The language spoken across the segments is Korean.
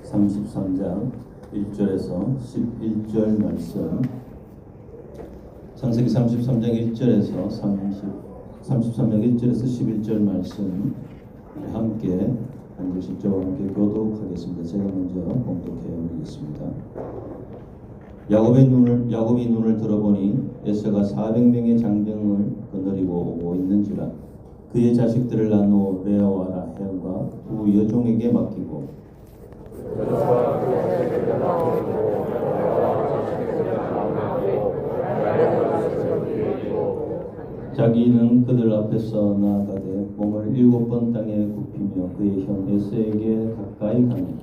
33장 1절에서 11절 말씀, 창세기 33장 1절에서 33장 1절에서 11절 말씀 함께 한 절씩 저와 함께 교독하겠습니다. 제가 먼저 봉독해 올리겠습니다. 야곱이 눈을 들어보니 에서가 400명의 장병을 거느리고 오고 있는지라 그의 자식들을 나누어 레아와 라헬과 두 여종에게 맡기고 자기는 그들 앞에서 나아가되 몸을 7번 땅에 굽히며 그의 형 에서에게 가까이 가니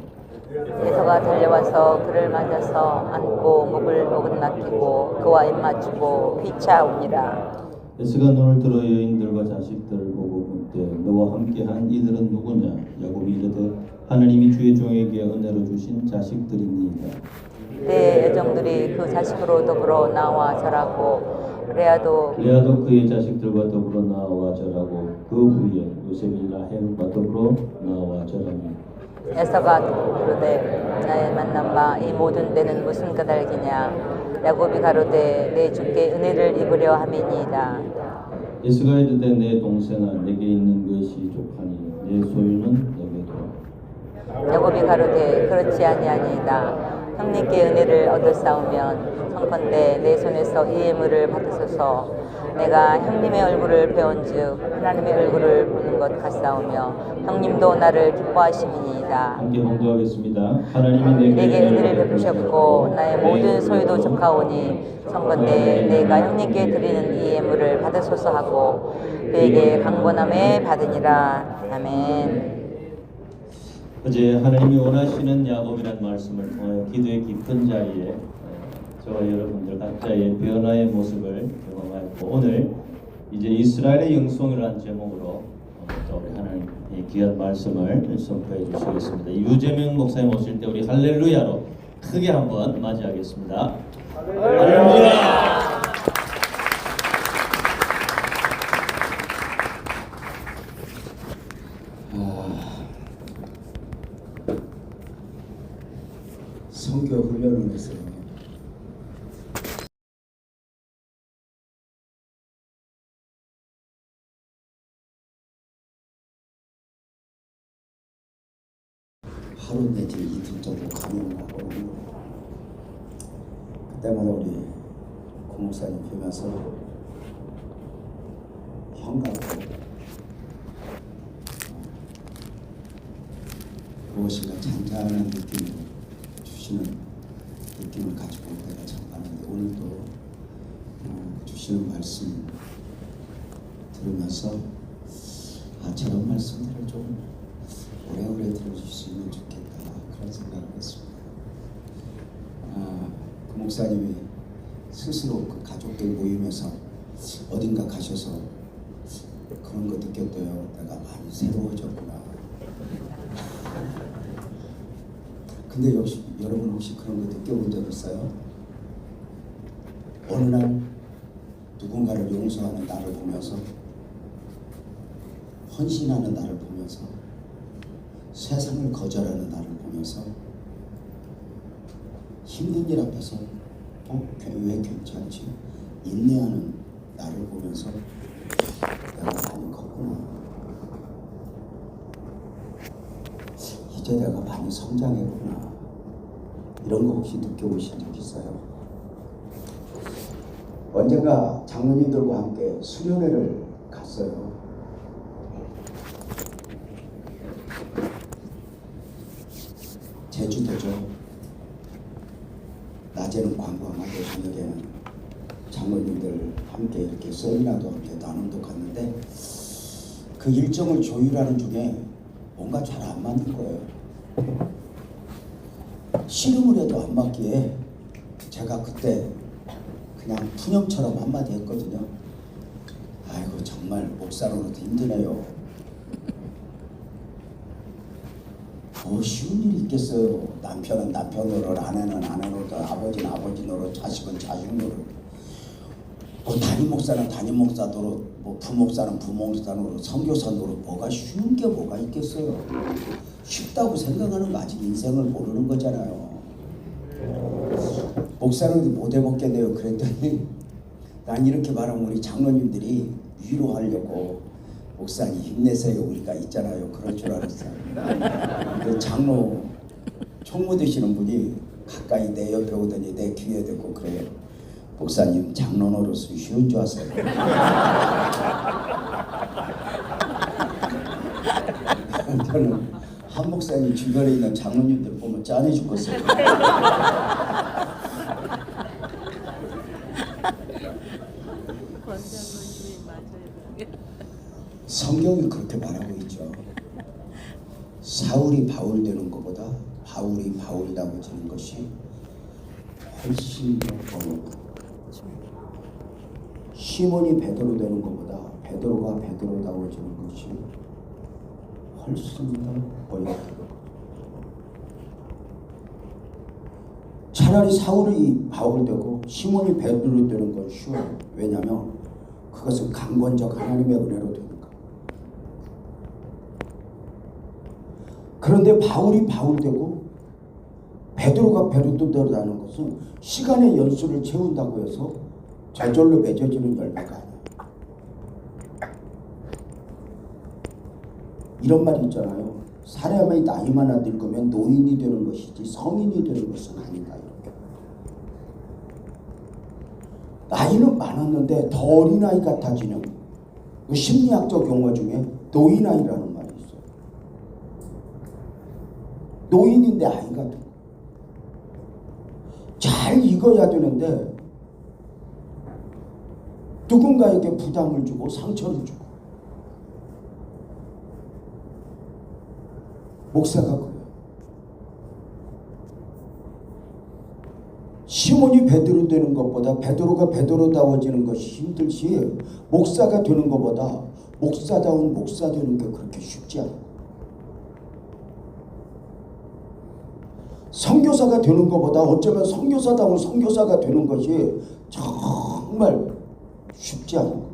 에서가 달려와서 그를 맞아서 안고 목을 어긋나키고 그와 입맞추고 피차오니라. 에서가 눈을 들어 여인들과 자식들을 보고 묻되 너와 함께한 이들은 누구냐? 야곱이 이르되 하나님이 주의 종에게 은혜로 주신 자식들이니이다. 내 여종들이 그 자식으로 더불어 나와 자라고 레아도 그의 자식들과 더불어 나와 자라고 그 후에 요셉이 라헬과 더불어 나와 자라니 에서가 이르되 나의 만난 바 이 모든 때는 무슨 까닭이냐. 야곱이 가로되 내 주께 은혜를 입으려 함이니이다. 에서가 이르되 내 동생아 내게 있는 것이 족하니 내 소유는 내게도. 야곱이 가로되 그렇지 아니하니이다. 형님께 은혜를 얻었사오면 청컨대 내 손에서 이 예물을 받으소서. 내가 형님의 얼굴을 배운즉 하나님의 얼굴을 보는 것 같사오며 형님도 나를 기뻐하심이니이다. 함께 봉독하겠습니다. 하나님이 내게 은혜를 베푸셨고 나의 모든 소유도 적하오니 청컨대 내가 형님께 드리는 이 예물을 받으소서 하고 그에게 강권함에 받으니라. 아멘. 어제 하나님이 원하시는 야곱이라는 말씀을 통하여 기도의 깊은 자리에 저와 여러분들 각자의 변화의 모습을 경험하였고 오늘 이제 이스라엘의 영성이라는 제목으로 또 우리 하나님의 귀한 말씀을 선포해 주시겠습니다. 유재명 목사님 오실 때 우리 할렐루야로 크게 한번 맞이하겠습니다. 할렐루야! 선교 훈련을 했어요. 하루 내지 이틀 정도 강연을 하고 그때마다 우리 고목사님 뵈면서 형같고 무엇인가 잔잔한 느낌을 주시는 느낌을 가지고 내가 참 많은데 오늘도 주시는 말씀 들으면서 저런 말씀들을 좀 오래오래 들어주시면 좋겠다 그런 생각을 했습니다. 그 목사님이 스스로 그 가족들 모임에서 어딘가 가셔서 그런 거 느꼈대요. 내가 많이 새로워졌구나. 근데 역시 여러분 혹시 그런 거 느껴본 적 있어요? 어느 날 누군가를 용서하는 나를 보면서 헌신하는 나를 보면서 세상을 거절하는 나를 보면서 힘든 일 앞에서 왜 괜찮지? 인내하는 나를 보면서 내가 많이 컸구나. 이제 내가 많이 성장했구나. 이런 거 혹시 느껴보신 적 있어요? 언젠가 장로님들과 함께 수련회를 갔어요. 제주도죠. 낮에는 관광하고 저녁에는 장로님들 함께 이렇게 세미나도 함께 나눔도 갔는데 그 일정을 조율하는 중에 뭔가 잘 안 맞는 거예요. 씨름을 해도 안 맞기에 제가 그때 그냥 푸념처럼 한마디 했거든요. 아이고 정말 목사로도 힘드네요. 쉬운 일이 있겠어요. 남편은 남편 노릇, 아내는 아내 노릇, 아버지는 아버지 노릇, 자식은 자식 노릇. 뭐 담임 목사는 담임 목사 노릇, 뭐 부목사는 부목사 노릇, 선교사 노릇, 뭐가 쉬운 게 뭐가 있겠어요. 쉽다고 생각하는 거 아직 인생을 모르는 거잖아요. 목사는 못 해먹겠네요. 그랬더니 난 이렇게 말하면 우리 장로님들이 위로하려고 목사님 힘내세요 우리가 있잖아요. 그럴 줄 알았어요. 그 장로 총무 되시는 분이 가까이 내 옆에 오더니 내 귀에 대고 그래요. 목사님 장로 노릇은 쉬운 줄 아세요. 저는 한 목사님 주변에 있는 장로님들 보면 짠해 죽겠어요. 성경이 그렇게 말하고 있죠. 사울이 바울 되는 것보다 바울이 바울이라고 지는 것이 훨씬 더 어렵다. 시몬이 베드로 되는 것보다 베드로가 베드로다워 지는 것이 훨씬 더 어렵다. 차라리 사울이 바울 되고 시몬이 베드로 되는 건 쉬워요. 왜냐하면 그것은 강권적 하나님의 은혜로 되니까. 그런데 바울이 바울 되고 베드로가 베드로 되는 것은 시간의 연수를 채운다고 해서 저절로 맺어지는 열매가 아니에요. 이런 말이 있잖아요. 사람의 나이만 늙으면 노인이 되는 것이지 성인이 되는 것은 아니다. 이렇게. 나이는 많았는데 더 어린아이 같아지는 그 심리학적 용어 중에 노인아이라는 말이 있어요. 노인인데 아이가 돼. 잘 익어야 되는데 누군가에게 부담을 주고 상처를 주고. 목사가 그래요. 시몬이 베드로 되는 것보다 베드로가 베드로다워지는 것이 힘들지 목사가 되는 것보다 목사다운 목사 되는 게 그렇게 쉽지 않아요. 선교사가 되는 것보다 어쩌면 선교사다운 선교사가 되는 것이 정말 쉽지 않아요.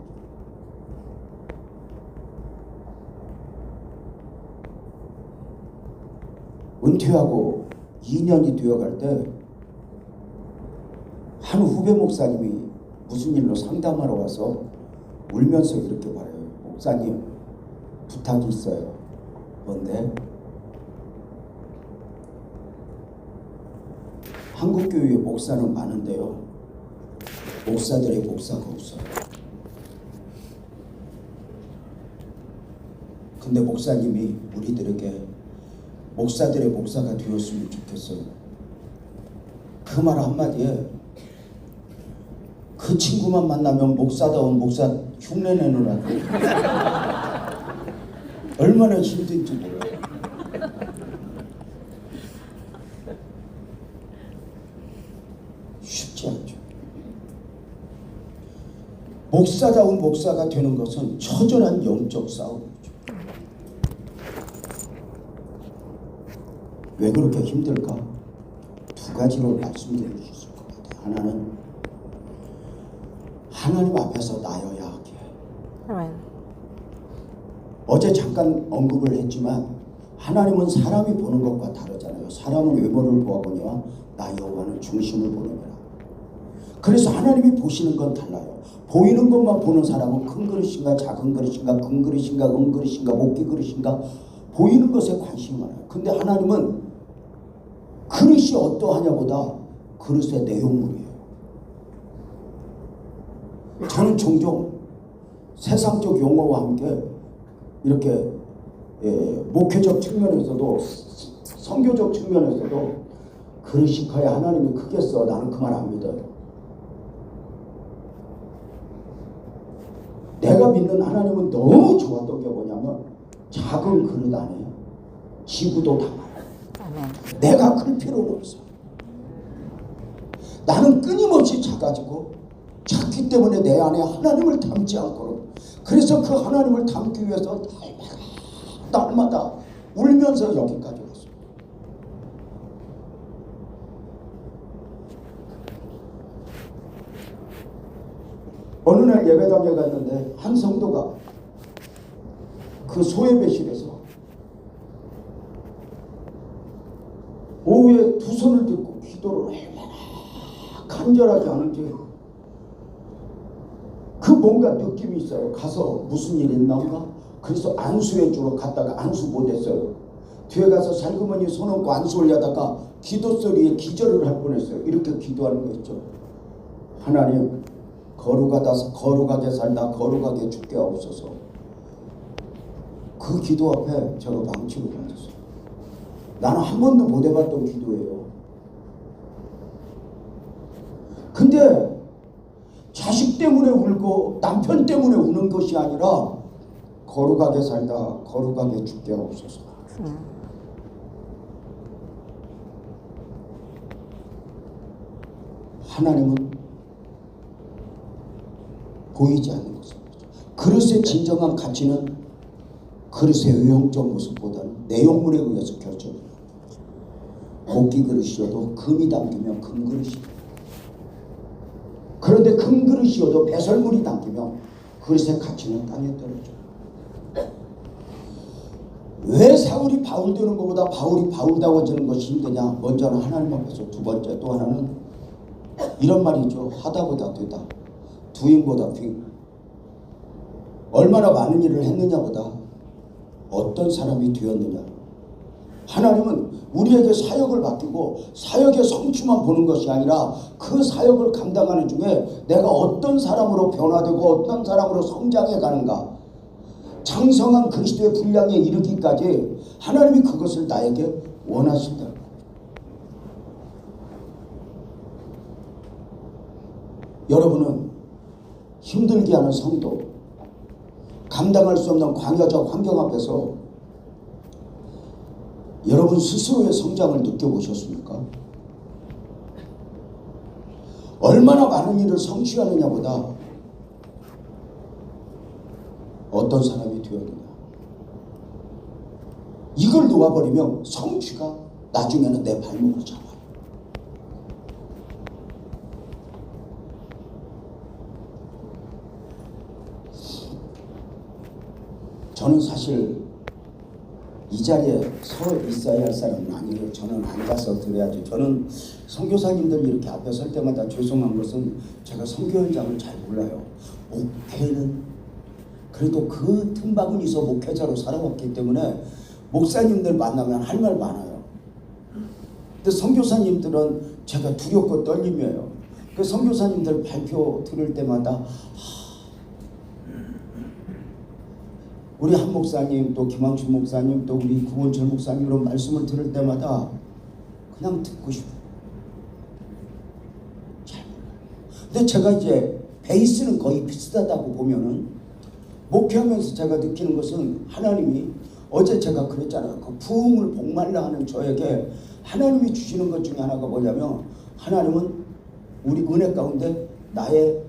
은퇴하고 2년이 되어갈 때 한 후배 목사님이 무슨 일로 상담하러 와서 울면서 이렇게 말해요. 목사님 부탁이 있어요. 뭔데? 한국 교회에 목사는 많은데요. 목사들의 목사가 없어요. 근데 목사님이 우리들에게 목사들의 목사가 되었으면 좋겠어요. 그 말 한마디에 그 친구만 만나면 목사다운 목사 흉내내느라고 얼마나 힘든지 몰라요. 쉽지 않죠. 목사다운 목사가 되는 것은 처절한 영적 싸움이죠. 왜 그렇게 힘들까? 두 가지로 말씀드릴 수 있을 것 같아요. 하나는 하나님 앞에서 나여야 하게. 아멘. 어제 잠깐 언급을 했지만 하나님은 사람이 보는 것과 다르잖아요. 사람은 외모를 보아보니와 나 여호와는 중심을 보느니라. 그래서 하나님이 보시는 건 달라요. 보이는 것만 보는 사람은 큰 그릇인가 작은 그릇인가 금 그릇인가 은 그릇인가 목기 그릇인가 보이는 것에 관심이 많아요. 근데 하나님은 그릇이 어떠하냐보다 그릇의 내용물이에요. 저는 종종 세상적 용어와 함께 이렇게 목회적 측면에서도 선교적 측면에서도 그릇이 커야 하나님이 크겠어. 나는 그 말 안 믿어요. 내가 믿는 하나님은 너무 좋았던 게 뭐냐면 작은 그릇 안에 지구도 담아요. 내가 클 필요는 없어. 나는 끊임없이 작아지고 작기 때문에 내 안에 하나님을 담지 않고는. 그래서 그 하나님을 담기 위해서 날마다 울면서 여기까지 왔어요. 어느 날 예배당에 갔는데 한 성도가 그 소예배실에서 오후에 두 손을 들고 기도를 얼마나 간절하게 하는지 그 뭔가 느낌이 있어요. 가서 무슨 일 있나가? 그래서 안수해 주러 갔다가 안수 못했어요. 뒤에 가서 살그머니 손 얹고 안수 올려다가 기도 소리에 기절을 할 뻔했어요. 이렇게 기도하는 거 있죠. 하나님, 거룩하게 살다 거룩하게 죽게 하옵소서. 그 기도 앞에 제가 망치를 맞았어요. 나는 한 번도 못 해봤던 기도예요. 근데 자식 때문에 울고 남편 때문에 우는 것이 아니라 거룩하게 살다 거룩하게 죽게 하옵소서. 하나님은 보이지 않는 것입니다. 그릇의 진정한 가치는 그릇의 외형적 모습보다는 내용물에 의해서 결정됩니다. 곡기 그릇이어도 금이 담기면 금그릇입니다. 그런데 금그릇이어도 배설물이 담기면 그릇의 가치는 땅에 떨어져요. 왜 사울이 바울 되는 것보다 바울이 바울다워지는 것이 힘드냐? 먼저는 하나님 앞에서, 두 번째 또 하나는 이런 말이죠. 하다보다 되다, 두잉보다 빙. 얼마나 많은 일을 했느냐보다 어떤 사람이 되었느냐. 하나님은 우리에게 사역을 맡기고 사역의 성취만 보는 것이 아니라 그 사역을 감당하는 중에 내가 어떤 사람으로 변화되고 어떤 사람으로 성장해 가는가, 장성한 그리스도의 분량에 이르기까지 하나님이 그것을 나에게 원하신다. 여러분은 힘들게 하는 성도, 감당할 수 없는 광야적 환경 앞에서 여러분 스스로의 성장을 느껴보셨습니까? 얼마나 많은 일을 성취하느냐보다 어떤 사람이 되었느냐, 이걸 놓아버리면 성취가 나중에는 내 발목을 잡아요. 저는 사실 이 자리에 서 있어야 할 사람은 아니에요. 저는 앉아서 들어야지. 저는 선교사님들이 이렇게 앞에 설 때마다 죄송한 것은 제가 선교 현장을 잘 몰라요. 목회는 그래도 그 틈바구니에서 목회자로 살아왔기 때문에 목사님들 만나면 할 말 많아요. 근데 선교사님들은 제가 두렵고 떨림이에요. 그 선교사님들 발표 들을 때마다 우리 한 목사님, 또 김황춘 목사님, 또 우리 구원철 목사님 이런 말씀을 들을 때마다 그냥 듣고 싶어요. 잘 몰라요. 근데 제가 이제 베이스는 거의 비슷하다고 보면은 목회하면서 제가 느끼는 것은 하나님이, 어제 제가 그랬잖아요. 그 부흥을 복말라 하는 저에게 하나님이 주시는 것 중에 하나가 뭐냐면, 하나님은 우리 은혜 가운데 나의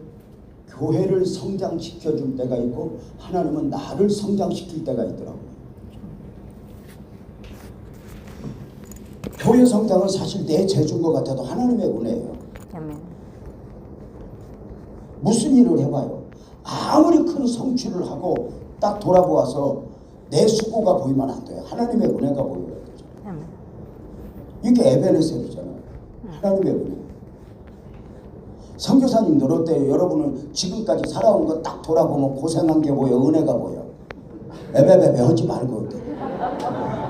교회를 성장시켜 줄 때가 있고 하나님은 나를 성장시킬 때가 있더라고요. 교회 성장은 사실 내 재주인 것 같아도 하나님의 은혜예요. 아멘. 무슨 일을 해봐요. 아무리 큰 성취를 하고 딱 돌아보아서 내 수고가 보이면 안 돼요. 하나님의 은혜가 보여야 되죠. 아멘. 이게 에베네셀이잖아요. 하나님의 은혜. 선교사님들 어때요? 여러분은 지금까지 살아온 거 딱 돌아보면 고생한 게 보여, 은혜가 보여? 에베베베 하지 말고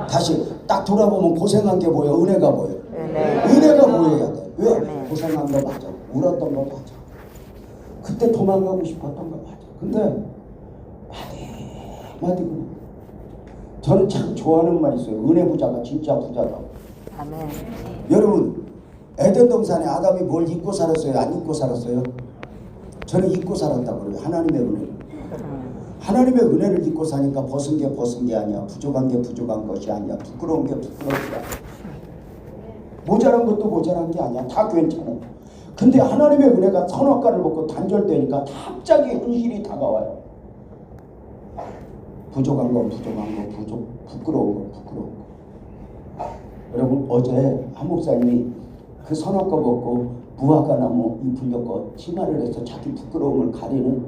다시 딱 돌아보면 고생한 게 보여, 은혜가 보여? 은혜가 보여야 돼. 왜? 고생한 거 맞아, 울었던 거 맞아, 그때 도망가고 싶었던 거 맞아. 근데 마디마디 저는 참 좋아하는 말이 있어요. 은혜 부자가 진짜 부자다. 아멘. 여러분, 에덴 동산에 아담이 뭘 잊고 살았어요? 안 잊고 살았어요? 저는 잊고 살았다고 그래요. 하나님의 은혜를. 하나님의 은혜를 잊고 사니까 벗은 게 아니야. 부족한 게 부족한 것이 아니야. 부끄러운 게 부끄러운 게 아니야. 모자란 것도 모자란 게 아니야. 다 괜찮아. 근데 하나님의 은혜가 선악과를 먹고 단절되니까 갑자기 현실이 다가와요. 부족한 건 부족한 거, 부끄러운 건 부끄러운 거. 여러분, 어제 한 목사님이 그 선악과 먹고 무화과 나무 잎을 엮어 치마를 해서 자기 부끄러움을 가리는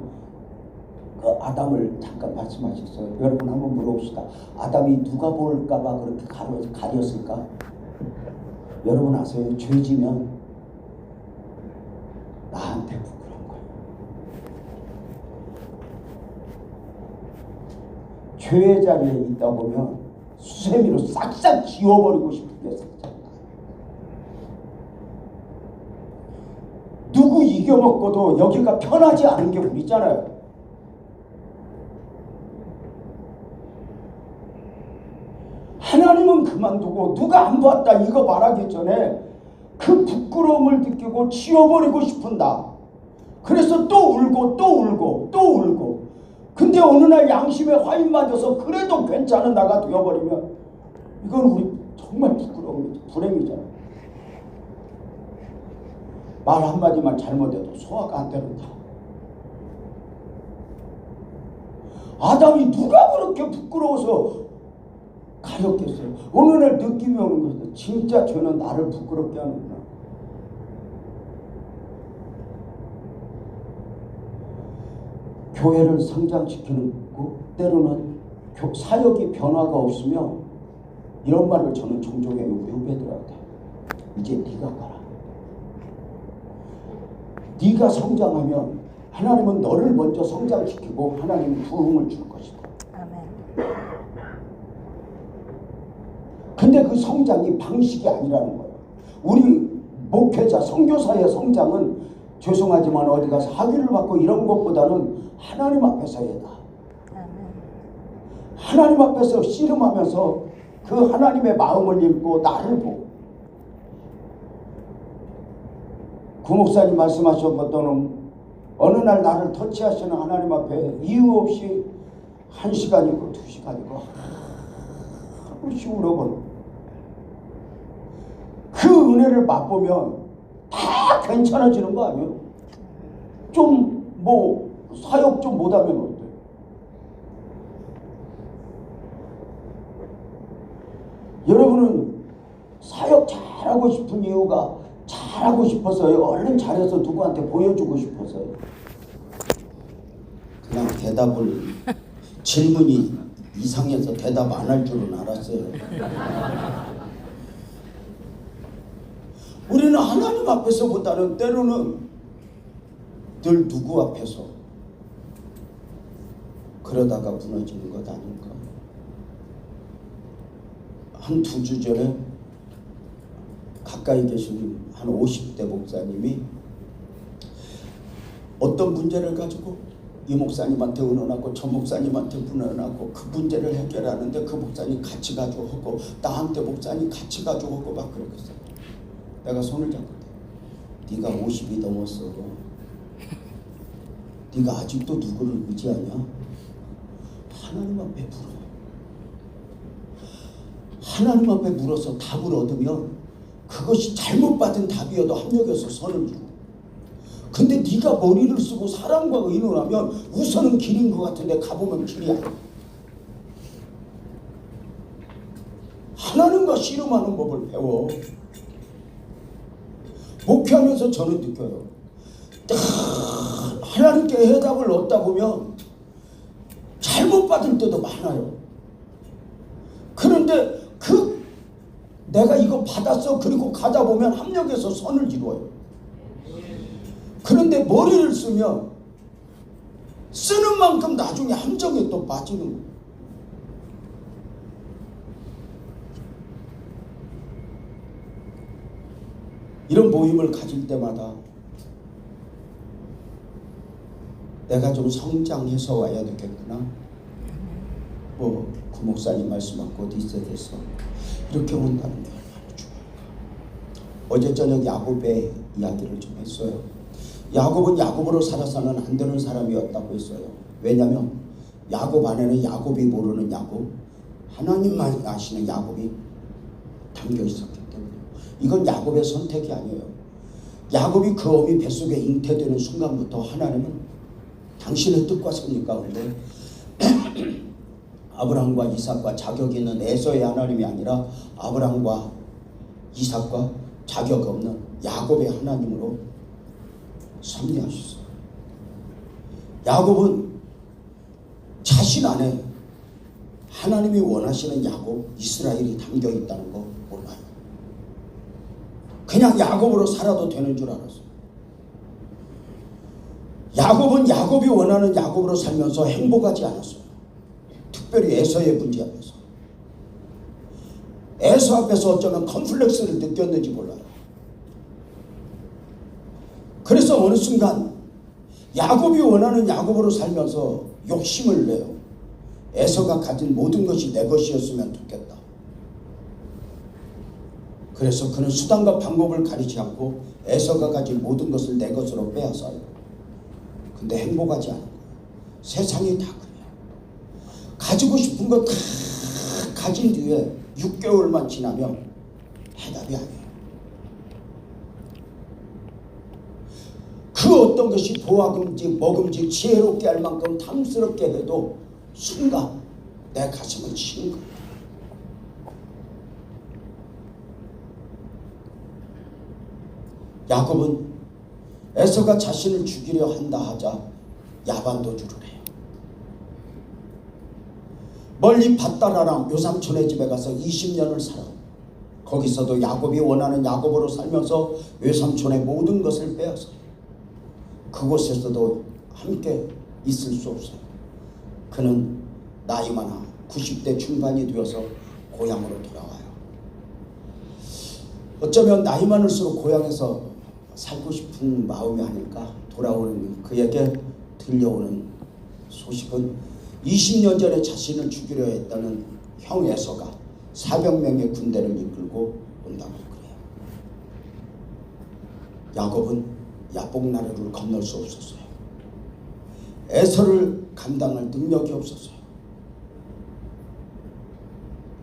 그 아담을 잠깐 말씀하셨어요. 여러분 한번 물어봅시다. 아담이 누가 볼까봐 그렇게 가렸을까? 여러분 아세요? 죄지면 나한테 부끄러운 거예요. 죄의 자리에 있다 보면 수세미로 싹싹 지워버리고 싶은 게 싹싹. 누구 이겨먹고도 여기가 편하지 않은 게 우리잖아요. 하나님은 그만두고 누가 안 봤다 이거 말하기 전에 그 부끄러움을 느끼고 지워버리고 싶은다. 그래서 또 울고 또 울고 또 울고. 근데 어느 날 양심에 화인 맞아서 그래도 괜찮은 나가 되어버리면 이건 우리 정말 부끄러운 불행이잖아. 말 한마디만 잘못해도 소화가 안 된다. 아담이 누가 그렇게 부끄러워서 가렸겠어요. 어느 날 느낌이 오는 거죠. 진짜 죄는 나를 부끄럽게 하는구나. 교회를 성장시키는 거 때로는 사역이 변화가 없으면 이런 말을 저는 종종 해요. 후배들한테. 이제 네가 가라. 네가 성장하면 하나님은 너를 먼저 성장시키고 하나님은 부흥을 줄 것이다. 아멘. 근데 그 성장이 방식이 아니라는 거예요. 우리 목회자, 선교사의 성장은 죄송하지만 어디 가서 학위를 받고 이런 것보다는 하나님 앞에서 해다. 하나님 앞에서 씨름하면서 그 하나님의 마음을 읽고 나를 보고. 구 목사님 말씀하셨던 어느 날 나를 터치하시는 하나님 앞에 이유 없이 1시간이고 2시간이고 한없이 울어버려. 그 은혜를 맛보면 다 괜찮아지는 거 아니에요? 좀 뭐 사역 좀 못하면 어때? 여러분은 사역 잘하고 싶은 이유가 잘하고 싶어서요? 얼른 잘해서 누구한테 보여주고 싶어서요? 그냥 대답을 질문이 이상해서 대답 안 할 줄은 알았어요. 우리는 하나님 앞에서보다는 때로는 늘 누구 앞에서 그러다가 무너지는 것 아닐까? 한 2주 전에 가까이 계신 한 50대 목사님이 어떤 문제를 가지고 이 목사님한테 의논하고 저 목사님한테 의논하고 그 문제를 해결하는데 그 목사님 같이 가지고 하고 나한테 목사님 같이 가지고 하고 막 그러겠어요. 내가 손을 잡거든. 네가 50이 넘었어. 네가 아직도 누구를 의지하냐? 하나님 앞에 물어. 하나님 앞에 물어서 답을 얻으면 그것이 잘못 받은 답이어도 합력해서 선을 주고. 근데 네가 머리를 쓰고 사람과 의논하면 우선은 길인 것 같은데 가보면 길이 아니야. 하나님과 씨름하는 법을 배워. 목회하면서 저는 느껴요. 하나님께 해답을 얻다 보면 잘못 받을 때도 많아요. 그런데 내가 이거 받았어 그리고 가다 보면 합력해서 선을 이루어요. 그런데 머리를 쓰면 쓰는 만큼 나중에 함정에 또 빠지는 거예요. 이런 모임을 가질 때마다 내가 좀 성장해서 와야 되겠구나. 구 목사님 말씀한 곧 있어야 됐어. 이렇게 온다는 게 얼마나 중요할까. 어제 저녁 야곱의 이야기를 좀 했어요. 야곱은 야곱으로 살아서는 안 되는 사람이었다고 했어요. 왜냐하면 야곱 안에는 야곱이 모르는 야곱, 하나님만 아시는 야곱이 담겨 있었기 때문에. 이건 야곱의 선택이 아니에요. 야곱이 그 어미 뱃속에 잉태되는 순간부터 하나님은 당신의 뜻과 섭리 가운데 아브라함과 이삭과 자격 있는 에서의 하나님이 아니라 아브라함과 이삭과 자격 없는 야곱의 하나님으로 섭리하셨어요. 야곱은 자신 안에 하나님이 원하시는 야곱, 이스라엘이 담겨 있다는 거 몰라요. 그냥 야곱으로 살아도 되는 줄 알았어요. 야곱은 야곱이 원하는 야곱으로 살면서 행복하지 않았어요. 특별히 에서의 문제 앞에서. 에서 앞에서 어쩌면 컴플렉스를 느꼈는지 몰라요. 그래서 어느 순간 야곱이 원하는 야곱으로 살면서 욕심을 내요. 에서가 가진 모든 것이 내 것이었으면 좋겠다. 그래서 그는 수단과 방법을 가리지 않고 에서가 가진 모든 것을 내 것으로 빼앗아요. 근데 행복하지 않은 거예요. 세상이 다 그래요. 가지고 싶은 거 다 가진 뒤에 6개월만 지나면 해답이 아니에요. 그 어떤 것이 보아금직 먹음직 지혜롭게 할 만큼 탐스럽게 해도 순간 내 가슴을 치는 거예요. 야곱은 에서가 자신을 죽이려 한다 하자 야반도주를 해요. 멀리 밧다라람 요삼촌의 집에 가서 20년을 살아. 거기서도 야곱이 원하는 야곱으로 살면서 외삼촌의 모든 것을 빼앗아요. 그곳에서도 함께 있을 수 없어요. 그는 나이 많아 90대 중반이 되어서 고향으로 돌아와요. 어쩌면 나이 많을수록 고향에서 살고 싶은 마음이 아닐까. 돌아오는 그에게 들려오는 소식은 20년 전에 자신을 죽이려 했다는 형 에서가 400명의 군대를 이끌고 온다고 그래요. 야곱은 야복나루를 건널 수 없었어요. 에서를 감당할 능력이 없었어요.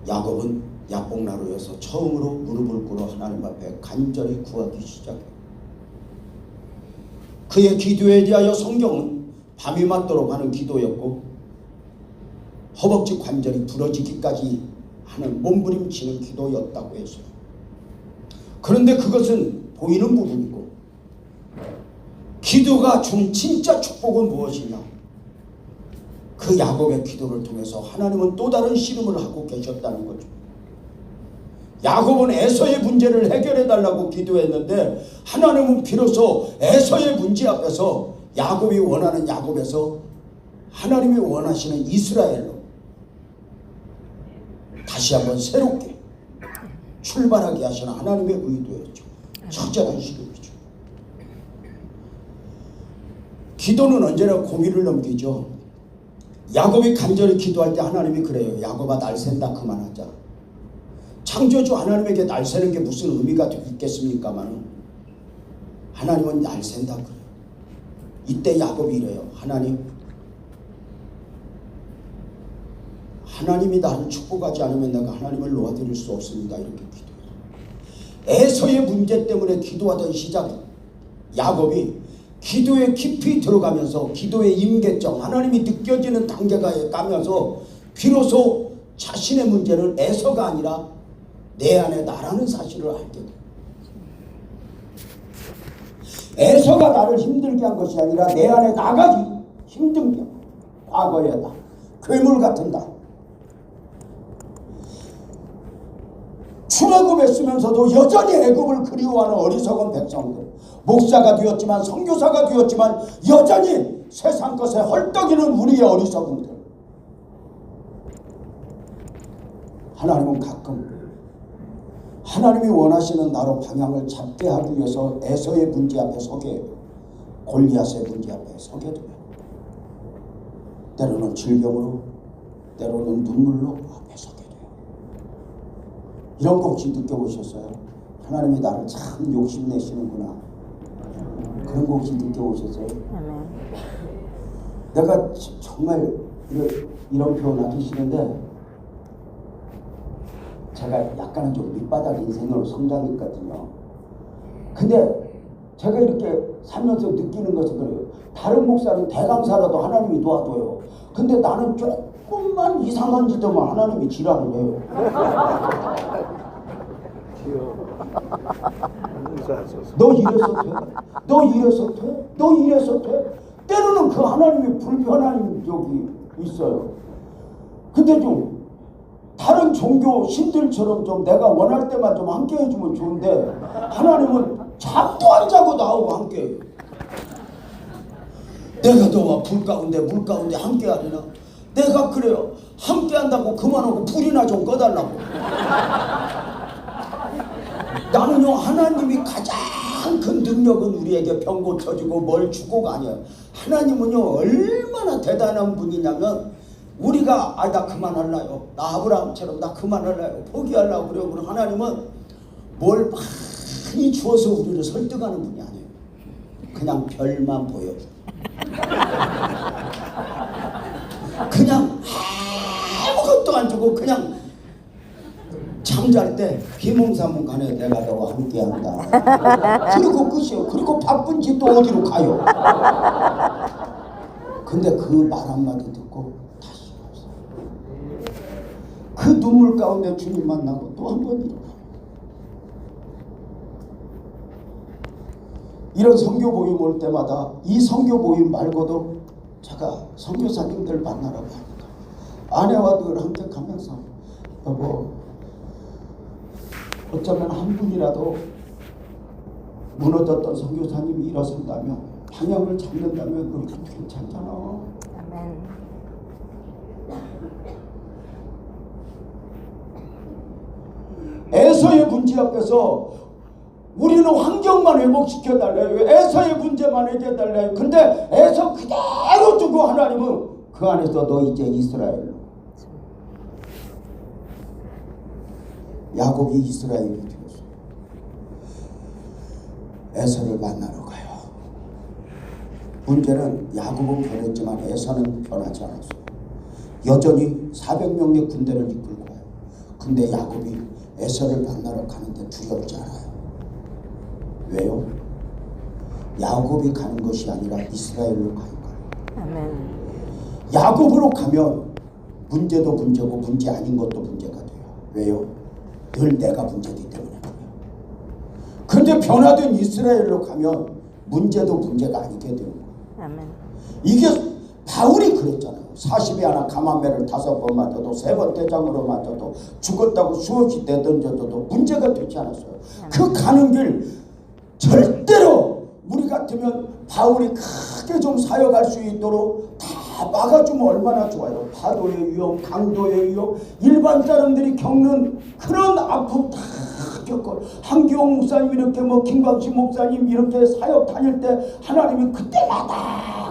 야곱은 야복나루에서 처음으로 무릎을 꿇어 하나님 앞에 간절히 구하기 시작해요. 그의 기도에 대하여 성경은 밤이 맞도록 하는 기도였고 허벅지 관절이 부러지기까지 하는 몸부림치는 기도였다고 했어요. 그런데 그것은 보이는 부분이고 기도가 준 진짜 축복은 무엇이냐? 그 야곱의 기도를 통해서 하나님은 또 다른 씨름을 하고 계셨다는 거죠. 야곱은 에서의 문제를 해결해 달라고 기도했는데 하나님은 비로소 에서의 문제 앞에서 야곱이 원하는 야곱에서 하나님이 원하시는 이스라엘로 다시 한번 새롭게 출발하게 하시는 하나님의 의도였죠. 적절한 시름이죠. 기도는 언제나 고비를 넘기죠. 야곱이 간절히 기도할 때 하나님이 그래요. 야곱아 날 샌다 그만하자. 창조주 하나님에게 날 새는 게 무슨 의미가 있겠습니까만 하나님은 날 샌다 그래요. 이때 야곱이 이래요. 하나님이 나를 축복하지 않으면 내가 하나님을 놓아드릴 수 없습니다. 이렇게 기도해요. 에서의 문제 때문에 기도하던 시작 야곱이 기도에 깊이 들어가면서 기도의 임계점 하나님이 느껴지는 단계가 가면서 비로소 자신의 문제는 에서가 아니라 내 안에 나라는 사실을 알게 돼요. 에서가 나를 힘들게 한 것이 아니라 내 안에 나가 힘든 게 과거에다 괴물 같은다. 출애굽에 쓰면서도 여전히 애굽을 그리워하는 어리석은 백성들, 목사가 되었지만 선교사가 되었지만 여전히 세상 것에 헐떡이는 우리의 어리석은들. 하나님은 가끔 하나님이 원하시는 나로 방향을 잡게 하기 위해서 에서의 문제 앞에 서게 해요. 골리앗의 문제 앞에 서게 돼요. 때로는 질병으로, 때로는 눈물로 앞에 서게 돼요. 이런 거 혹시 느껴보셨어요? 하나님이 나를 참 욕심내시는구나. 그런 거 혹시 느껴보셨어요? 내가 정말 이런 표현 하기 싫은데 제가 약간은 좀 밑바닥 인생으로 성장했거든요. 근데 제가 이렇게 살면서 느끼는 것은 그래요. 다른 목사는 대강사라도 하나님이 도와줘요. 근데 나는 조금만 이상한 짓 하면 하나님이 지랄을 해요. 너 이래서 돼? 너 이래서 돼? 너 이래서 돼? 때로는 그 하나님이 불편한 적이 있어요. 근데 좀 다른 종교 신들처럼 좀 내가 원할 때만 좀 함께 해주면 좋은데 하나님은 잠도 안 자고 나오고 함께 해요. 내가 너와 불 가운데 물 가운데 함께 하리라. 내가 그래요. 함께 한다고 그만하고 불이나 좀 꺼달라고. 나는요, 하나님이 가장 큰 능력은 우리에게 병 고쳐주고 뭘 주고가 아니에요. 하나님은요, 얼마나 대단한 분이냐면 우리가 나 그만할라요, 나 아브라함처럼 나 그만할라요, 포기하려고 그래요. 그럼 하나님은 뭘 많이 주어서 우리를 설득하는 분이 아니에요. 그냥 별만 보여줘. 그냥 아무것도 안 주고 그냥 잠잘 때 비몽사몽간에 내가 너와 함께한다. 그리고 끝이요. 그리고 바쁜지 또 어디로 가요. 근데 그 말 한마디 듣고 다시 없어. 그 눈물 가운데 주님 만나고 또 한 번 일어나. 이런 선교 모임 올 때마다 이 선교 모임 말고도 제가 선교사님들 만나라고 합니다. 아내와 늘 함께 가면서 여보, 어쩌면 한 분이라도 무너졌던 선교사님이 일어선다면, 방향을 잡는다면 우리 괜찮잖아. 아멘. 에서의 문제 앞에서 우리는 환경만 회복시켜달래요. 에서의 문제만 해결달래요. 근데 에서 그대로 두고 하나님은 그 안에서 너 이제 이스라엘로. 야곱이 이스라엘이 되었어. 에서를 만나러 가요. 문제는 야곱은 변했지만 에서는 변하지 않았어요. 여전히 400명의 군대를 이끌고 와요. 근데 야곱이 에서를 만나러 가는데 두렵지 않아요. 왜요? 야곱이 가는 것이 아니라 이스라엘로 가는 거예요. 아멘. 야곱으로 가면 문제도 문제고 문제 아닌 것도 문제가 돼요. 왜요? 늘 내가 문제이기 때문에 그래요. 근데 변화된 이스라엘로 가면 문제도 문제가 아니게 되는 거예요. 아멘. 이게 바울이 그랬잖아요. 40에 하나 감암매를 5번 맞아도 3번 대장으로 맞아도 죽었다고 수없이 내던져도 문제가 되지 않았어요. 그 가는 길 절대로 우리 같으면 바울이 크게 좀 사역할 수 있도록 다 막아주면 얼마나 좋아요. 파도의 위험, 강도의 위험, 일반 사람들이 겪는 그런 아픔 다 겪어. 한기홍 목사님 이렇게 김광식 목사님 이렇게 사역 다닐 때 하나님이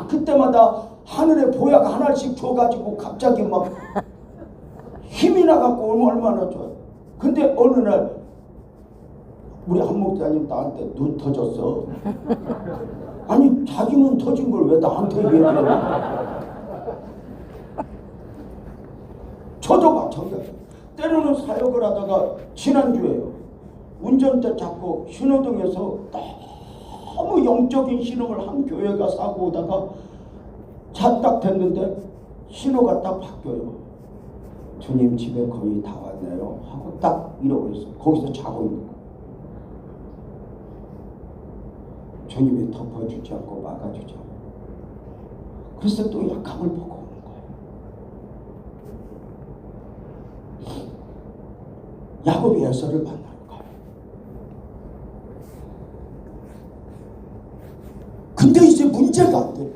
그때마다 하늘에 보약 하나씩 줘가지고 갑자기 막 힘이 나갖고 오면 얼마나 좋아요. 근데 어느 날 우리 한 목사님 나한테 눈 터졌어. 아니 자기 눈 터진 걸 왜 나한테 얘기해? 저도 마찬가지예요. 때로는 사역을 하다가 지난주에요. 운전대 잡고 신호등에서 너무 영적인 신호를 한 교회가 사고 오다가 차 딱 됐는데 신호가 딱 바뀌어요. 주님 집에 거의 다 왔네요 하고 딱 이러고 있어. 거기서 자고 있는 거예요. 주님이 덮어주지 않고 막아주지 않고. 그래서 또 약함을 보고 오는 거예요. 야곱이 에서를 만나러 가요. 근데 이제 문제가 안 돼요.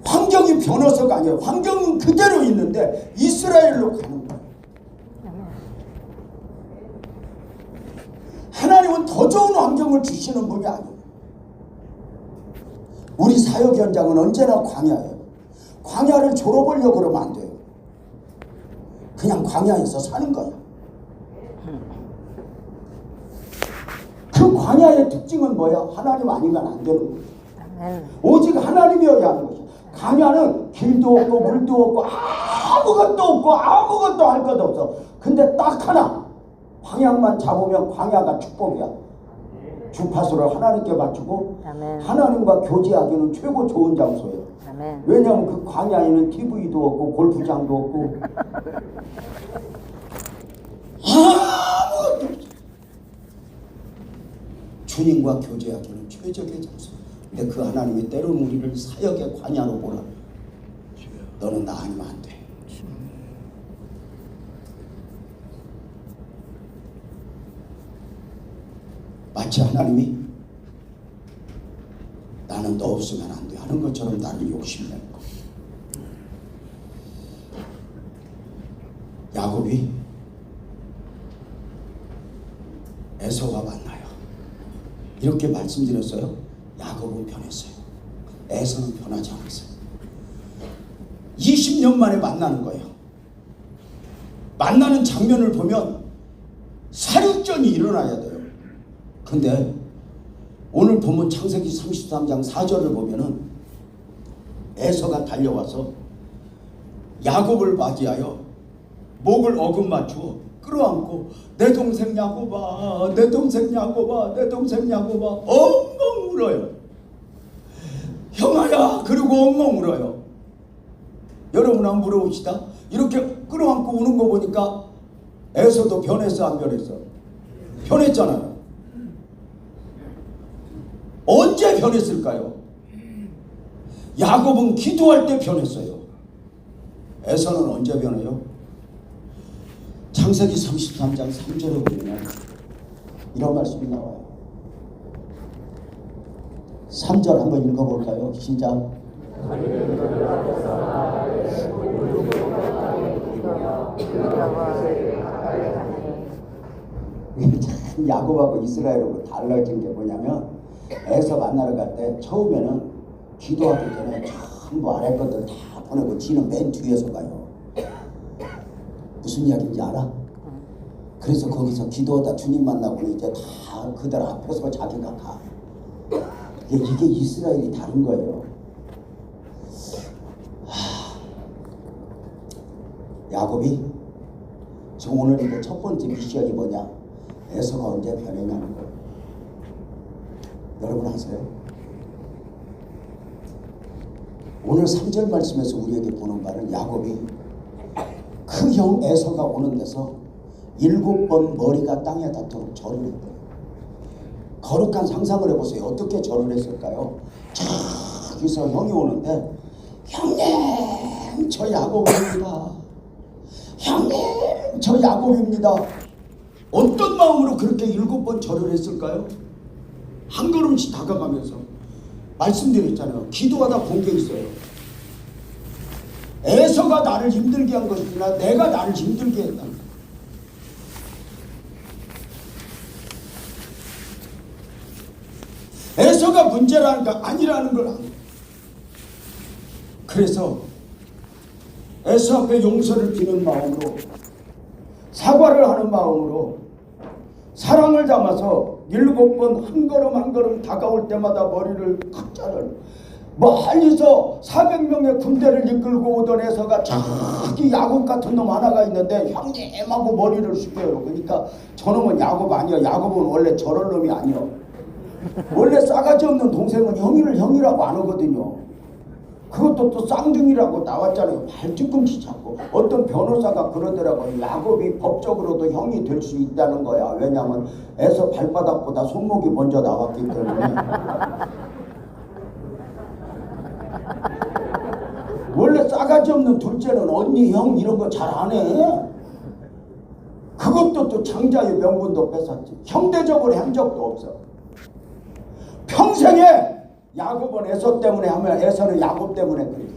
환경이 변해서가 아니에요. 환경은 그대로 있는데 이스라엘로 가는 거예요. 하나님은 더 좋은 환경을 주시는 분이 아니에요. 우리 사역 현장은 언제나 광야예요. 광야를 졸업하려고 그러면 안 돼요. 그냥 광야에서 사는 거야. 그 광야의 특징은 뭐야? 하나님 아니면 안 되는 거예요. 오직 하나님이어야 하는 거죠. 광야는 길도 없고 물도 없고 아무것도 할 것 없어. 근데 딱 하나, 방향만 잡으면 광야가 축복이야. 주파수를 하나님께 맞추고 아멘. 하나님과 교제하기는 최고 좋은 장소예요. 아멘. 왜냐하면 그 광야에는 TV도 없고 골프장도 없고 아무것도 없어. 주님과 교제하기는 최적의 장소. 근데 그 하나님이 때로는 우리를 사역의 관야로 보라. 너는 나 아니면 안 돼. 마치 하나님이 나는 너 없으면 안 돼 하는 것처럼 나를 욕심내는 거. 야곱이 에서와 만나요. 이렇게 말씀드렸어요. 야곱은 변했어요. 에서는 변하지 않았어요. 20년 만에 만나는 거예요. 만나는 장면을 보면 사륙전이 일어나야 돼요. 근데 오늘 본문 창세기 33장 4절을 보면은 에서가 달려와서 야곱을 맞이하여 목을 어긋맞추어 끌어안고 내 동생 야곱아, 내 동생 야곱아, 내 동생 야곱아 엉엉 울어요. 형아야, 그리고 엉엉 울어요. 여러분 한번 물어봅시다. 이렇게 끌어안고 우는 거 보니까 에서도 변했어, 안 변했어? 변했잖아요. 언제 변했을까요? 야곱은 기도할 때 변했어요. 에서는 언제 변해요? 창세기 33장 3절에 보면 이런 말씀이 나와요. 3절 한번 읽어볼까요? 시작. 참 야곱하고 이스라엘하고 달라진 게 뭐냐면 에서 만나러 갈 때 처음에는 기도하기 전에 전부 아래 것들 다 보내고 지는 맨 뒤에서 가요. 무슨 이야기인지 알아? 그래서 거기서 기도하다 주님 만나고는 이제 다 그들 앞에서 자기가 가. 이게 이스라엘이 다른 거예요. 야곱이 지금 오늘 이거 첫 번째 미션이 뭐냐? 에서가 언제 변했냐는 거예요. 여러분 아세요? 오늘 3절 말씀에서 우리에게 보는 바는 야곱이 그 형 에서가 오는 데서 7번 머리가 땅에 닿도록 절을 했대요. 거룩한 상상을 해보세요. 어떻게 절을 했을까요? 저기서 형이 오는데 형님 저 야곱입니다. 형님 저 야곱입니다. 어떤 마음으로 그렇게 7번 절을 했을까요? 한 걸음씩 다가가면서 말씀드렸잖아요. 기도하다 본 게 있어요. 에서가 나를 힘들게 한 것이 아니라 내가 나를 힘들게 했다. 에서가 문제라는 거 아니라는 걸 압니다. 그래서 에서 앞에 용서를 비는 마음으로 사과를 하는 마음으로 사랑을 담아서 7번 한 걸음 한 걸음 다가올 때마다 머리를 칵 자르는 멀리서 400명의 군대를 이끌고 오던 에서가 저기 야곱 같은 놈 하나가 있는데 형님하고 머리를 숙여요. 그러니까 저놈은 야곱 아니야. 야곱은 원래 저럴 놈이 아니야. 원래 싸가지 없는 동생은 형이라고 안 하거든요. 그것도 또 쌍둥이라고 나왔잖아요. 발뒤꿈치 잡고. 어떤 변호사가 그러더라고요. 야곱이 법적으로도 형이 될 수 있다는 거야. 왜냐하면 에서 발바닥보다 손목이 먼저 나왔기 때문에. 원래 싸가지 없는 둘째는 언니, 형 이런 거 잘 안 해. 그것도 또 장자의 명분도 뺏었지. 형대적으로 한 적도 없어. 평생에 야곱은 에서 때문에 하면 에서는 야곱 때문에 그랬어.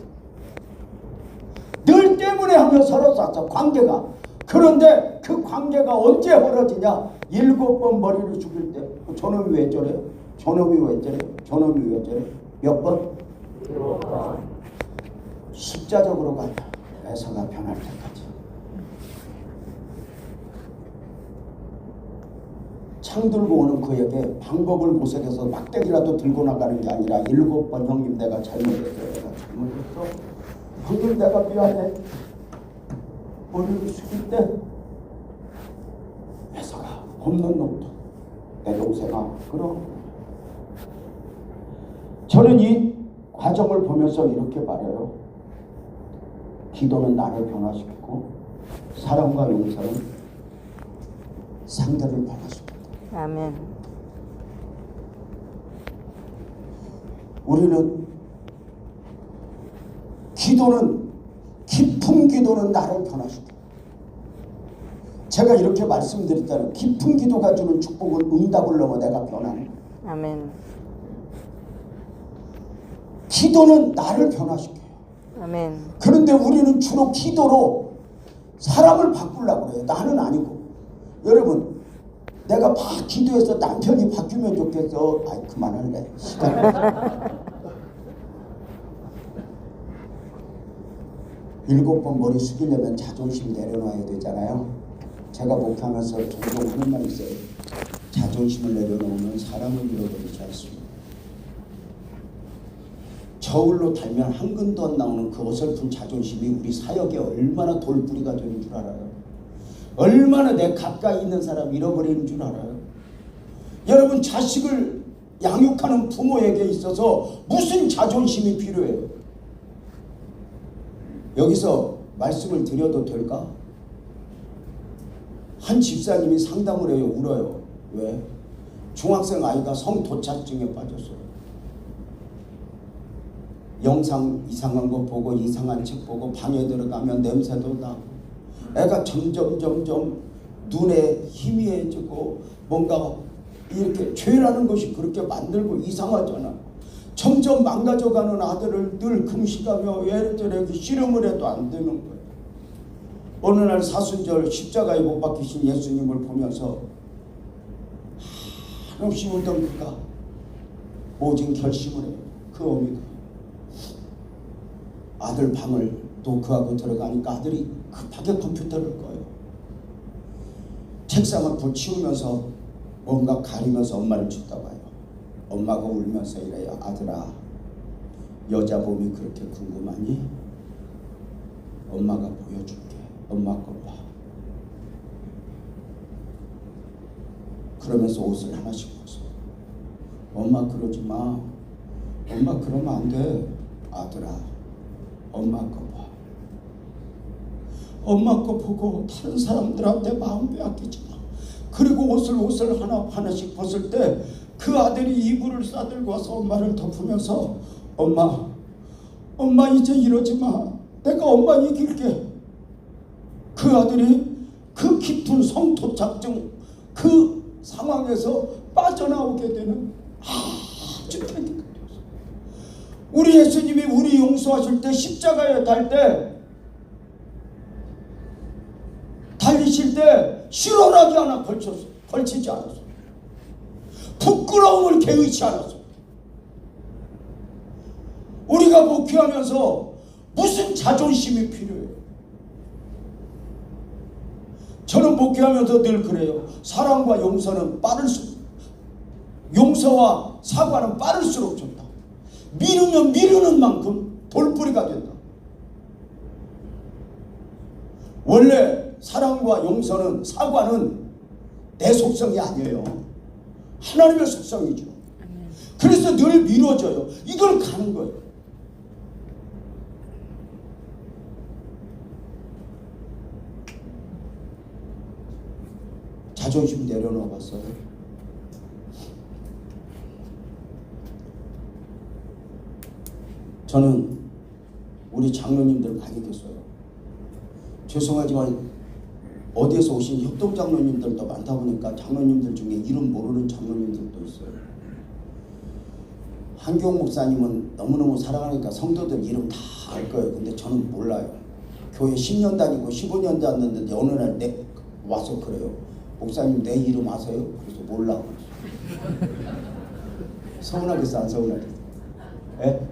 늘 때문에 하면 서로 쌌어. 관계가. 그런데 그 관계가 언제 벌어지냐? 7번 머리를 죽일 때 저놈이 왜 저래? 저놈이 왜 저래? 저놈이 왜 저래? 몇 번? 7번. 숫자적으로 가냐? 에서가 변할 때까지. 창 들고 오는 그에게 방법을 모색해서 막대기라도 들고 나가는 게 아니라 7번 형님 내가 잘못했어요. 내가 잘못했어. 형님 내가 미안해. 머리를 숙일 때 에서가 없는 놈도 내 동생아 그럼. 저는 이 과정을 보면서 이렇게 말해요. 기도는 나를 변화시키고 사랑과 용서는 상대를 변화시킨다. 아멘. 우리는 기도는, 깊은 기도는 나를 변화시켜. 제가 이렇게 말씀드렸잖아요. 깊은 기도가 주는 축복은 응답을 넘어 내가 변하는 거예요. 아멘. 기도는 나를 변화시켜요. 아멘. 그런데 우리는 주로 기도로 사람을 바꾸려고 그래요. 나는 아니고. 여러분, 내가 막 기도해서 남편이 바뀌면 좋겠어. 아이, 그만할래. 시간. 7번 머리 숙이려면 자존심 내려놔야 되잖아요. 제가 목하면서 종종 하는 말이 있어요. 자존심을 내려놓으면 사람을 잃어버리지 않습니다. 저울로 달면 한 근도 안 나오는 그 어설픈 자존심이 우리 사역에 얼마나 돌뿌리가 되는 줄 알아요. 얼마나 내 가까이 있는 사람 잃어버리는 줄 알아요. 여러분, 자식을 양육하는 부모에게 있어서 무슨 자존심이 필요해요? 여기서 말씀을 드려도 될까? 한 집사님이 상담을 해요. 울어요. 왜? 중학생 아이가 성도착증에 빠졌어요. 영상 이상한 거 보고 이상한 책 보고 방에 들어가면 냄새도 나고 애가 점점 눈에 희미해지고 뭔가 이렇게 죄라는 것이 그렇게 만들고 이상하잖아. 점점 망가져가는 아들을 늘 금식하며 왜 저렇게 씨름을 해도 안 되는 거예요. 어느 날 사순절 십자가에 못 박히신 예수님을 보면서 한없이 울던 그가 모진 결심을 해요. 그 어미가 아들 방을 노크하고 들어가니까 아들이 급하게 컴퓨터를 꺼요. 책상 앞을 치우면서 뭔가 가리면서 엄마를 쳐다봐요. 엄마가 울면서 이래요. 아들아, 여자 몸이 그렇게 궁금하니? 엄마가 보여줄게. 엄마 거 봐. 그러면서 옷을 하나씩 벗어. 엄마 그러지 마. 엄마 그러면 안 돼. 아들아, 엄마 거 봐. 엄마 거 보고 다른 사람들한테 마음 빼앗기지 마. 그리고 옷을 하나씩 벗을 때 그 아들이 이불을 싸들고 와서 엄마를 덮으면서 엄마 이제 이러지 마. 내가 엄마 이길게. 그 아들이 그 깊은 성토착증 그 상황에서 빠져나오게 되는 아주 계기가 되었어요. 우리 예수님이 우리 용서하실 때 십자가에 달리실 때 실언하지 않아 걸치지 않았어요. 부끄러움을 개의치 않았어요. 우리가 목회하면서 무슨 자존심이 필요해요? 저는 목회하면서 늘 그래요. 사랑과 용서는 용서와 사과는 빠를수록 좋다. 미루면 미루는 만큼 돌뿌리가 된다. 원래 사랑과 용서는, 사과는 내 속성이 아니에요. 하나님의 속성이죠. 그래서 늘 미뤄져요. 이걸 가는 거예요. 자존심 내려놓아 봤어요. 저는 우리 장로님들 가리겠어요. 죄송하지만 어디에서 오신 협동장로님들도 많다 보니까 장로님들 중에 이름 모르는 장로님들도 있어요. 한경 목사님은 너무너무 사랑하니까 성도들 이름 다 알 거예요. 근데 저는 몰라요. 교회 10년 다니고 15년 다녔는데 어느 날 와서 그래요. 목사님 내 이름 아세요? 그래서 몰라. 서운하겠어 안 서운하겠어? 예?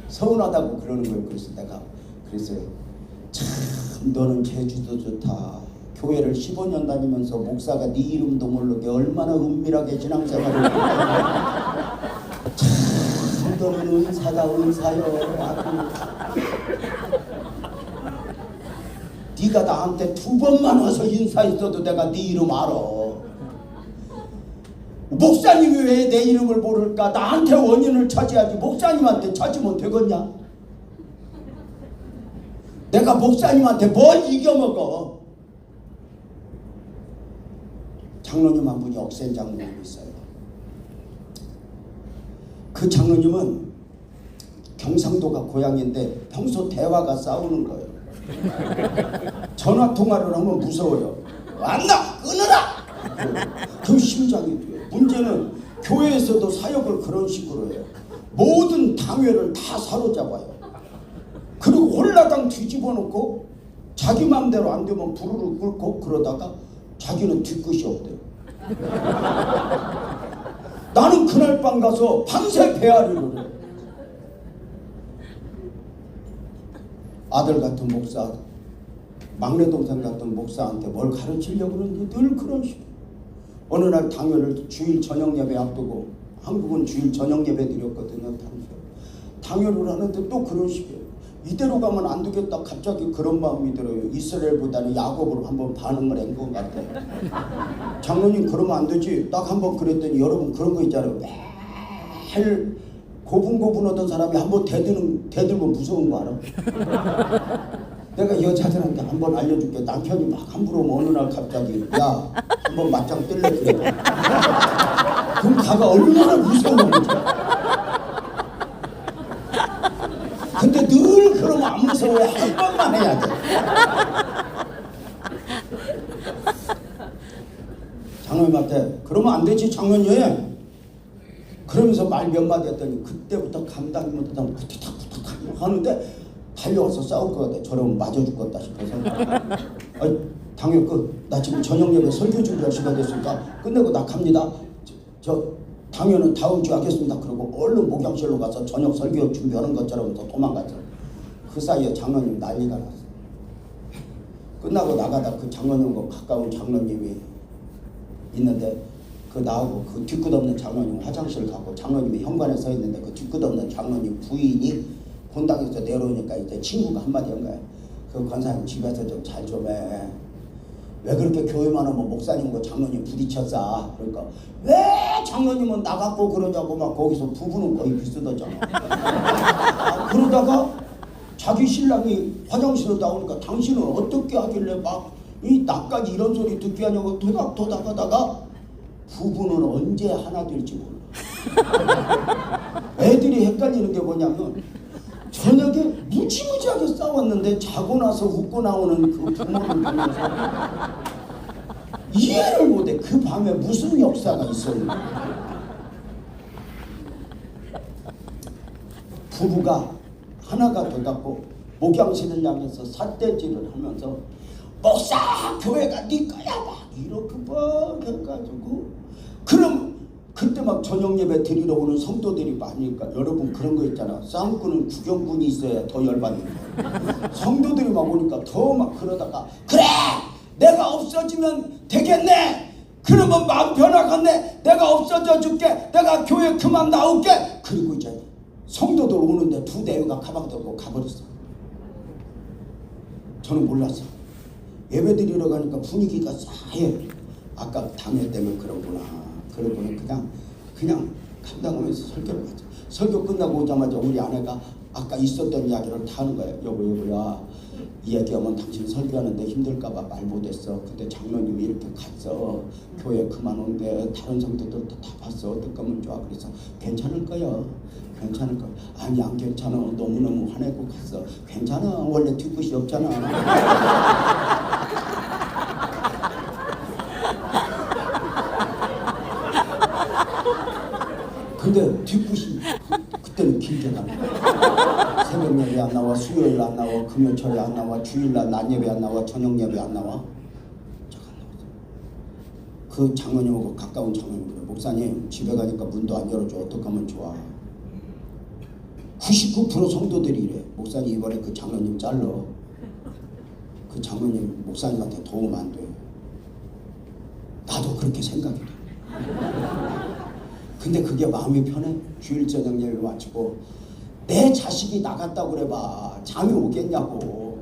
서운하다고 그러는 거예요. 그래서 내가 그랬어요. 참 너는 제주도 좋다. 교회를 15년 다니면서 목사가 네 이름도 모르게 얼마나 은밀하게 신앙생활을 참 너는 은사요. 네가 나한테 2번만 와서 인사했어도 내가 네 이름 알아. 목사님이 왜 내 이름을 모를까? 나한테 원인을 찾아야지 목사님한테 찾으면 되겠냐? 내가 목사님한테 뭘 이겨먹어? 장로님 한 분이 억센 장로님이 있어요. 그 장로님은 경상도가 고향인데 평소 대화가 싸우는 거예요. 전화 통화를 하면 무서워요. 왔나 끊으라. 그 심장이 뛰어요. 문제는 교회에서도 사역을 그런 식으로 해요. 모든 당회를 다 사로잡아요. 그리고 홀라당 뒤집어 놓고 자기 마음대로 안 되면 부르르 끓고 그러다가 자기는 뒤끝이 없대요. 나는 그날 밤 가서 밤새 배앓이를 해. 아들 같은 목사, 막내 동생 같은 목사한테 뭘 가르치려고 그러는데 늘 그런 식으로. 어느 날 당회를 주일 저녁 예배 앞두고, 한국은 주일 저녁 예배 드렸거든요. 당회를 하는데 또 그런 식이에요. 이대로 가면 안 되겠다. 갑자기 그런 마음이 들어요. 이스라엘보다는 야곱으로 한번 반응을 한 것 같아요. 장로님 그러면 안 되지. 딱 한번 그랬더니 여러분 그런 거 있잖아요. 매일 고분고분하던 사람이 한번 대들면 무서운 거 알아? 내가 여자들한테 한번 알려줄게. 남편이 막 함부로 오면 어느 날 갑자기 야 한번 맞짱 뜰래 그래. 그럼 가가 얼마나 무서운지. 근데 늘 그러면 안 무서워요. 한 번만 해야 돼. 장로님한테 그러면 안 되지 장로님. 그러면서 말 몇 마디 했더니 그때부터 감당이 못하다 부탁 하는데 달려와서 싸울 것 같아. 저러면 맞아 죽겠다 싶어서 당연 나 지금 저녁 예배 설교 준비할 시간 됐으니까 끝내고 나 갑니다. 저 당연은 다음 주에 하겠습니다. 그러고 얼른 목양실로 가서 저녁 설교 준비하는 것처럼 또 도망갔죠. 그 사이에 장로님 난리가 났어. 끝나고 나가다 그 장로님과 가까운 장로님이 있는데 그 나하고 그 뒤끝없는 장로님 화장실 가고 장로님이 현관에 서 있는데 그 뒤끝없는 장로님 부인이 본당에서 내려오니까 이제 친구가 한마디 한 거야. 그 권사님 집에서 좀 잘 좀 해. 왜 그렇게 교회만 하면 목사님과 장로님 부딪혔어? 그러니까 왜 장로님은 나갔고 그러냐고 막 거기서 부부는 거의 비슷하잖아. 그러다가 자기 신랑이 화장실로 나오니까 당신은 어떻게 하길래 막 나까지 이런 소리 듣게 하냐고 토닥토닥 하다가 부부는 언제 하나 될지 몰라. 애들이 헷갈리는 게 뭐냐면 저녁에 무지무지하게 싸웠는데 자고 나서 웃고 나오는 그 부모를 보면서 이해를 못해. 그 밤에 무슨 역사가 있었는지. 부부가 하나가 돼갖고 목양실을 향해서 삿대질을 하면서 목사 교회가 네 거야 막 이렇게 막 해가지고 그럼 그때 막 저녁 예배 드리러 오는 성도들이 많으니까 여러분 그런 거 있잖아. 싸움꾼은 구경꾼이 있어야 더 열받는 거야. 성도들이 막 오니까 더 막 그러다가 그래 내가 없어지면 되겠네. 그러면 마음 변화겠네. 내가 없어져 줄게. 내가 교회 그만 나올게. 그리고 이제 성도들 오는데 두 대회가 가방 들고 가버렸어. 저는 몰랐어. 예배 드리러 가니까 분위기가 싸해. 아까 당회 때문에 그런구나. 그러고는 그냥 감당하면서 설교를 하죠. 설교 끝나고 오자마자 우리 아내가 아까 있었던 이야기를 다 하는 거예요. 여보야 이 얘기하면 당신 설교하는데 힘들까봐 말 못했어. 근데 장로님이 이렇게 갔어. 교회 그만 온대. 다른 성도들도 다 봤어. 어떨 거면 좋아. 그래서 괜찮을 거야. 괜찮을 거야. 아니 안 괜찮아. 너무너무 화내고 갔어. 괜찮아. 원래 뒤끝이 없잖아. 근데 뒤끝이 그때는 길게 나와. 새벽 예배 안 나와, 수요일 안 나와, 금요철에 안 나와, 주일날 낮 예배 안 나와, 저녁 예배 안 나와. 그 장로님하고 가까운 장로님 그래. 목사님 집에 가니까 문도 안 열어줘. 어떻게 하면 좋아. 99% 성도들이 이래. 목사님 이번에 그 장로님 잘러. 그 장로님 목사님한테 도움 안 돼. 나도 그렇게 생각이 돼. 근데 그게 마음이 편해. 주일 저녁 예배 마치고 내 자식이 나갔다고 그래봐. 잠이 오겠냐고.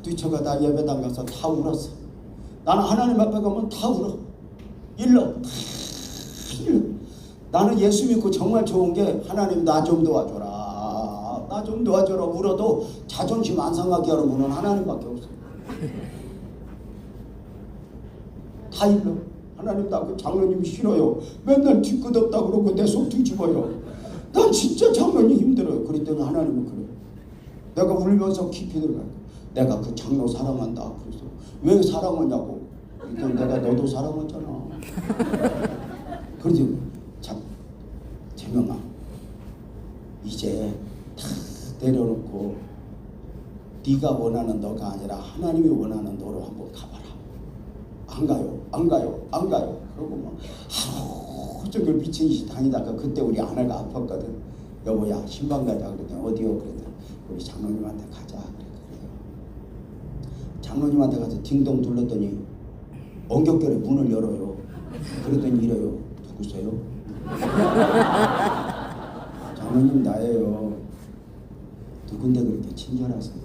뒤쳐가다 예배당 가서 다 울었어. 나는 하나님 앞에 가면 다 울어. 일러. 나는 예수 믿고 정말 좋은 게 하나님 나 좀 도와줘라. 나 좀 도와줘라. 울어도 자존심 안 상하게 하는 분은 하나님밖에 없어. 다 일러. 하나님 나 그 장로님이 싫어요. 맨날 뒤끝없다 그러고 내 속 뒤집어요. 난 진짜 장로님 힘들어요. 그랬더니 하나님은 그래. 내가 울면서 깊이 들어가. 내가 그 장로 사랑한다. 그래서 왜 사랑하냐고. 그랬더니 내가 너도 사랑하잖아. 그래서 자, 재명아, 이제 다 내려놓고 네가 원하는 너가 아니라 하나님이 원하는 너로 한번 가봐라. 안 가요, 안 가요, 안 가요. 그러고 막 하루 종일 미친 듯이 다니다가 그때 우리 아내가 아팠거든. 여보야 신방 가자. 그랬더니 어디요? 그랬더니 우리 장로님한테 가자. 그래요. 장로님한테 가서 딩동 둘렀더니 엉겹결에 문을 열어요. 그랬더니 이래요. 누구세요? 장로님 나예요. 누군데 그렇게 친절하세요?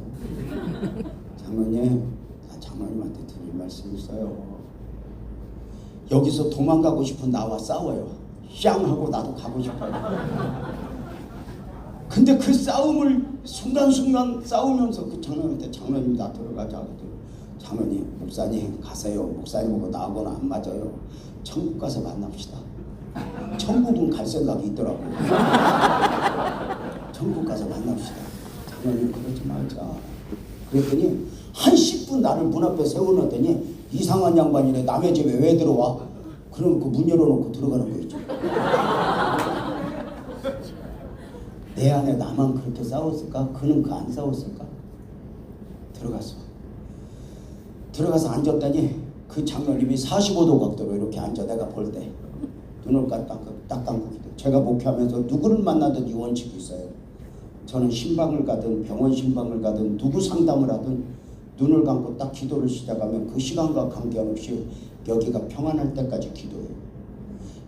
장로님, 나 장로님한테 드릴 말씀 있어요. 여기서 도망가고 싶은 나와 싸워요. 샹 하고 나도 가고 싶어요. 근데 그 싸움을 순간순간 싸우면서 그 장로님한테 장로님 나 들어가자. 장로님, 목사님 가세요. 목사님하고 나하고는 안 맞아요. 천국 가서 만납시다. 천국은 갈 생각이 있더라고요. 천국 가서 만납시다. 장로님 그러지 말자. 그랬더니 한 10분 나를 문 앞에 세워놓더니 이상한 양반이네. 남의 집에 왜 들어와? 그럼 그 문 열어놓고 들어가는 거 있죠. 내 안에 나만 그렇게 싸웠을까? 그는 그 안 싸웠을까? 들어가서 앉았더니 그 장로님이 45도 각도로 이렇게 앉아. 내가 볼 때 눈을 딱 감고 기도. 제가 목회하면서 누구를 만나든 이 원칙이 있어요. 저는 신방을 가든 병원 신방을 가든 누구 상담을 하든 눈을 감고 딱 기도를 시작하면 그 시간과 관계없이 여기가 평안할 때까지 기도해요.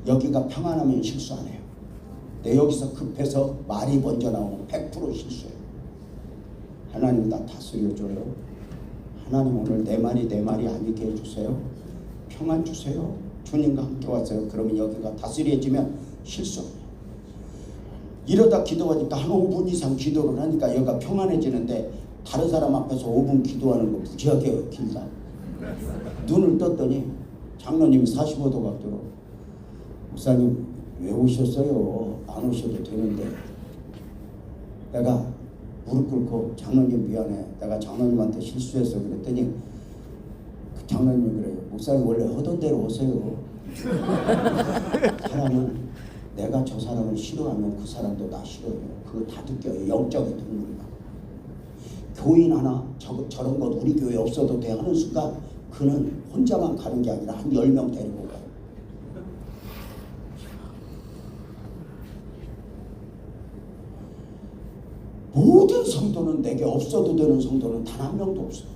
여기가 평안하면 실수 안 해요. 내 여기서 급해서 말이 먼저 나오면 100% 실수해요. 하나님 나 다스려줘요. 하나님 오늘 내 말이 아니게 해주세요. 평안 주세요. 주님과 함께 왔어요. 그러면 여기가 다스려지면 실수. 이러다 기도하니까 한 5분 이상 기도를 하니까 여기가 평안해지는데 다른 사람 앞에서 5분 기도하는 거 무지하게 길다. 눈을 떴더니 장로님이 45도 각도로 목사님 왜 오셨어요? 안 오셔도 되는데. 내가 무릎 꿇고 장로님 미안해. 내가 장로님한테 실수했어. 그랬더니 그 장로님이 그래요. 목사님 원래 하던 대로 오세요. 사람은 내가 저 사람을 싫어하면 그 사람도 나 싫어해요. 그거 다 느껴요. 영적인 동물이다. 교인 하나 저런 것 우리 교회 없어도 돼 하는 순간 그는 혼자만 가는 게 아니라 한 10명 데리고 가요. 모든 성도는 내게 없어도 되는 성도는 단 한 명도 없어요.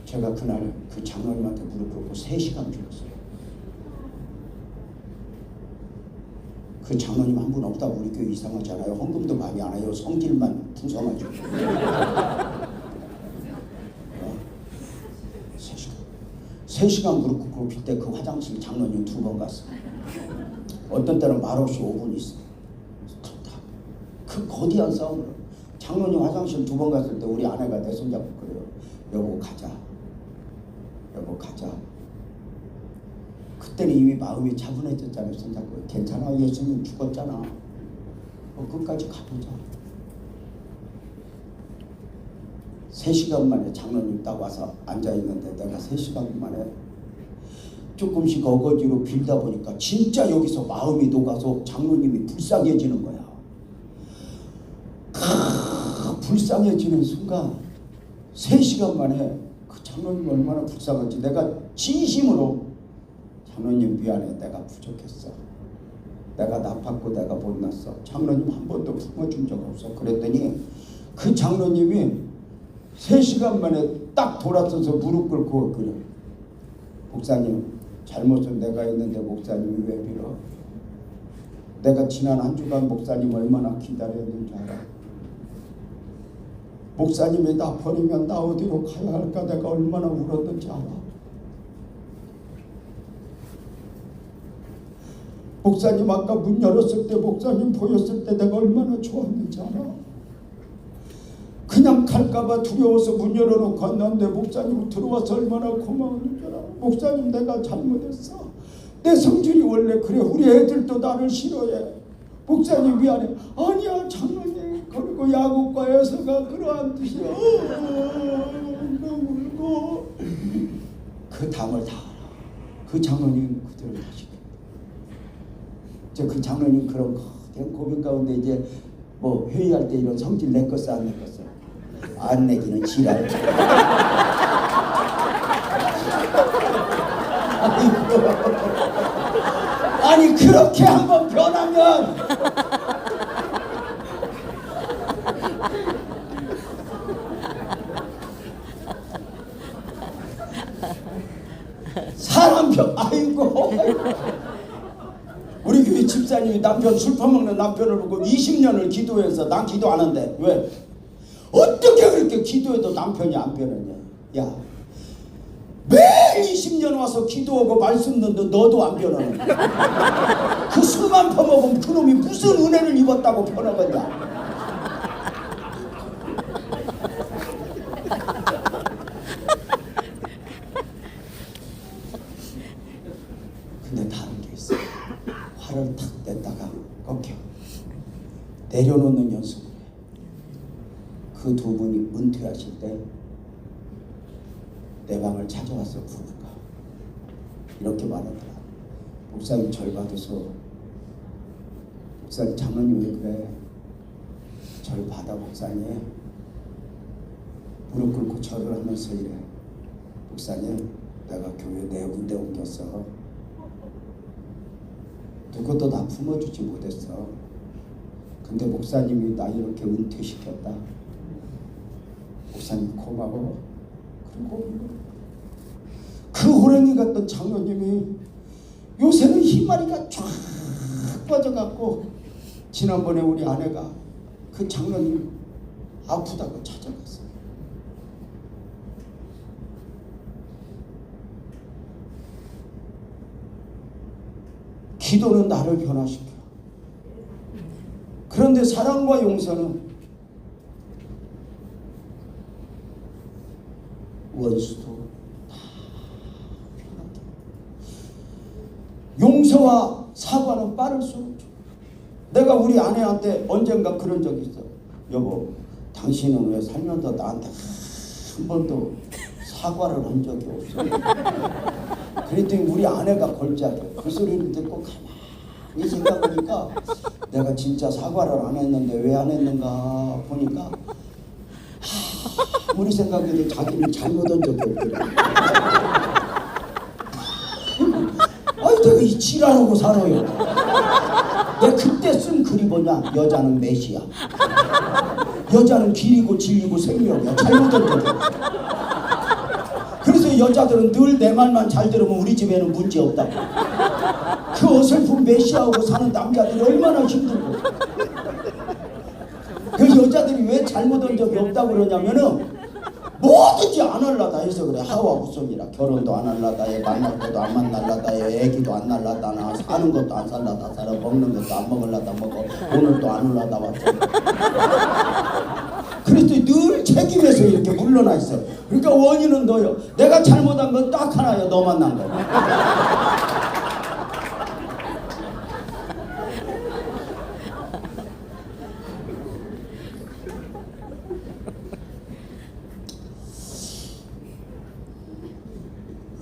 제가 그날 그 장로님한테 무릎 꿇고 3시간 빌었어요. 그 장로님 한 분 없다고 우리 교회 이상하잖아요. 헌금도 많이 안 해요. 성질만 풍성하죠. 3시간 무릎 꿇고 빌 때 그 화장실 장로님 2번 갔어요. 어떤 때는 말없이 5분 있어요. 그 거대한 싸움을. 장로님 화장실 2번 갔을 때 우리 아내가 내 손잡고 그래요. 여보 가자. 여보 가자. 그때는 이미 마음이 차분해졌잖아요. 손잡고. 괜찮아. 예수님 죽었잖아. 끝까지 가보자. 3시간 만에 장로님 딱 와서 앉아있는데 내가 3시간 만에 조금씩 어거지로 빌다 보니까 진짜 여기서 마음이 녹아서 장로님이 불쌍해지는 거야. 불쌍해지는 순간 3시간 만에 그 장로님 얼마나 불쌍한지 내가 진심으로 장로님 미안해. 내가 부족했어. 내가 나빴고 내가 못났어. 장로님 한 번도 품어준 적 없어. 그랬더니 그 장로님이 3시간 만에 딱 돌아서서 무릎 꿇고 그래. 목사님 잘못은 내가 했는데 목사님이 왜 빌어? 내가 지난 한 주간 목사님 얼마나 기다렸는지 알아? 목사님이 나 버리면 나 어디로 가야 할까 내가 얼마나 울었는지 알아? 목사님 아까 문 열었을 때 목사님 보였을 때 내가 얼마나 좋았는지 알아? 그냥 갈까봐 두려워서 문 열어놓고 왔는데 목사님 들어와서 얼마나 고마웠는지 알아? 목사님 내가 잘못했어. 내 성질이 원래 그래. 우리 애들도 나를 싫어해. 목사님 미안해. 아니야 장로님, 그리고 야곱과에서가 그러한 뜻이야. 울고 그 담을 다 알아. 그 장로님 그대로 다시. 그 장로님 그런 거대한 고백 가운데 이제 뭐 회의할 때 이런 성질 내껐어 안 내껐어? 안 내기는 지랄. 아니 그렇게 한번 변하면 사람 아이고. 우리 교회 집사님이 남편 술 퍼먹는 남편을 보고 20년을 기도해서 난 기도 안 한대. 왜? 어떻게 그렇게 기도해도 남편이 안 변하냐. 야 매일 20년 와서 기도하고 말씀 듣는데 너도 안 변하는. 그 술만 퍼먹으면 그놈이 무슨 은혜를 입었다고 변하겠냐. 근데 다른 게 있어. 화를 탁 냈다가 꺾여 내려놓는 연습을 해. 그 두 분이 은퇴하실 때 내 방을 찾아왔어. 부부가 이렇게 말하더라. 목사님 절 받아서. 목사님 장로님 왜 그래? 절 받아 목사님. 무릎 꿇고 절을 하면서 이래. 목사님 내가 교회 네 군데 옮겼어. 누구도 나 품어주지 못했어. 근데 목사님이 나 이렇게 은퇴시켰다. 목사님 고마워. 그리고 그 호랭이 같던 장로님이 요새는 흰머리가 쫙 빠져갖고 지난번에 우리 아내가 그 장로님 아프다고 찾아갔어요. 기도는 나를 변화시켜. 그런데 사랑과 용서는 원수도 다 변하게. 용서와 사과는 빠를수록 좋아. 내가 우리 아내한테 언젠가 그런 적이 있어. 여보, 당신은 왜 살면서 나한테 한 번도 사과를 한 적이 없어? 그랬더니 우리 아내가 걸작해. 그 소리를 듣고 가만히 생각하니까 내가 진짜 사과를 안 했는데 왜 안 했는가 보니까 우리 생각에도 자기는 잘못한 적이 없더라. 아이 내가 이 지랄하고 살아요. 내가 그때 쓴 글이 뭐냐. 여자는 메시아. 여자는 길이고 진리고 생명이야. 잘못한 적이 없어. 그래서 여자들은 늘 내 말만 잘 들으면 우리 집에는 문제 없다고. 그 어설픈 메시아하고 사는 남자들이 얼마나 힘들고. 그 여자들이 왜 잘못한 적이 없다고 그러냐면은 뭐든지 안 할라다 해서 그래. 하와 후손이라. 결혼도 안 할라다 해. 만날 것도 안 만날라다 해. 애기도 안 날라다 나. 사는 것도 안 살라다 살아. 먹는 것도 안 먹을라다 먹어. 오늘 또 안 올라다 왔잖아. 그래서 늘 책임에서 이렇게 물러나 있어. 그러니까 원인은 너요. 내가 잘못한 건 딱 하나요. 너 만난 거.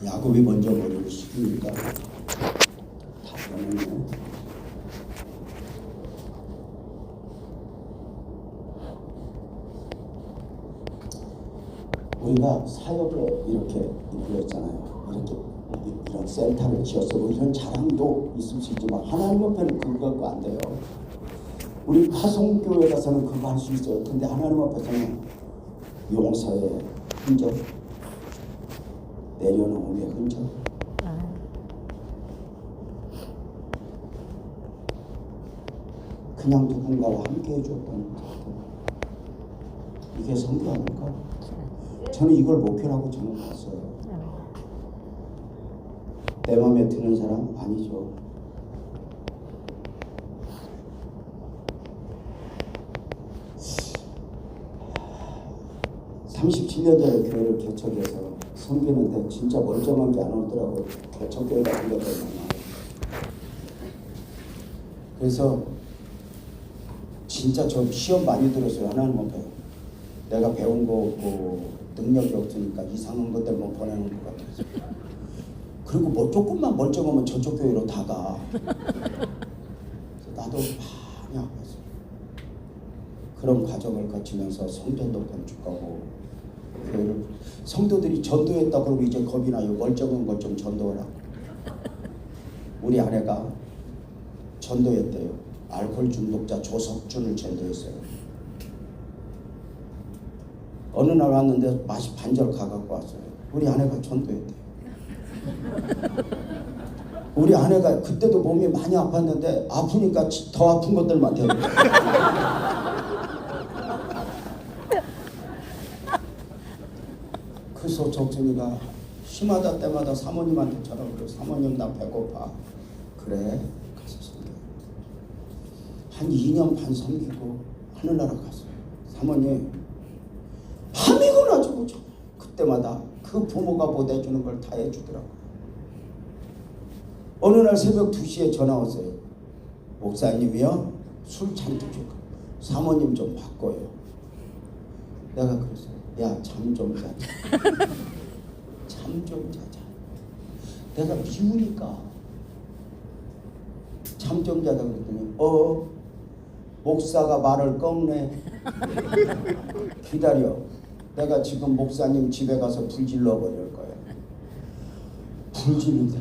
야곱이 먼저 머리를 숙이니까 다 변했네. 우리가 사역에 이렇게 이끌었잖아요. 이렇게 이런 센터를 지어서 뭐 이런 자랑도 있을 수 있지만 하나님 앞에는 그거 갖고 안 돼요. 우리 화성교회 가서는 그거 할 수 있어요. 근데 하나님 앞에서는 용서의 흔적, 내려놓음의 흔적, 그냥 누군가와 함께 해줬던 이게 성교 아닐까? 저는 이걸 목표라고 저는 봤어요. 내 맘에 드는 사람 아니죠. (37년) 전에 교회를 개척해서 섬기는데 진짜 멀쩡한 게 안 오더라고요. 개척교회가 생겼더니 그래서 진짜 저 시험 많이 들었어요. 하나님은 내가 배운 거 없고 능력이 없으니까 이상한 것들만 보내는 것 같아서. 그리고 뭐 조금만 멀쩡하면 저쪽 교회로 다 가. 나도 많이 아팠어요. 그런 과정을 거치면서 성전도 건축하고 교회를 성도들이 전도했다 그러고 이제 겁이 나요. 멀쩡한 것 좀 전도하라고. 우리 아내가 전도했대요. 알코올 중독자 조석준을 전도했어요. 어느 날 왔는데 맛이 반절 가갖고 왔어요. 우리 아내가 전도했대요. 우리 아내가 그때도 몸이 많이 아팠는데 아프니까 더 아픈 것들만 되고. 그래서 적순이가 심하다 때마다 사모님한테 전화 그래요. 사모님 나 배고파. 그래 가서 섬겨. 한 2년 반 섬기고 하늘나라 갔어요. 사모님 밤이거나 주고 그때마다 그 부모가 보내주는 걸 다 해주더라고요. 어느 날 새벽 2시에 전화 왔어요. 목사님이요? 술 잔뜩 주고 사모님 좀 바꿔요. 내가 그랬어요. 야, 잠 좀 자자. 잠 좀 자자. 내가 미우니까 잠 좀 자자 그랬더니 목사가 말을 꺾네. 기다려. 내가 지금 목사님 집에 가서 불질러 버릴 거야. 불지르는데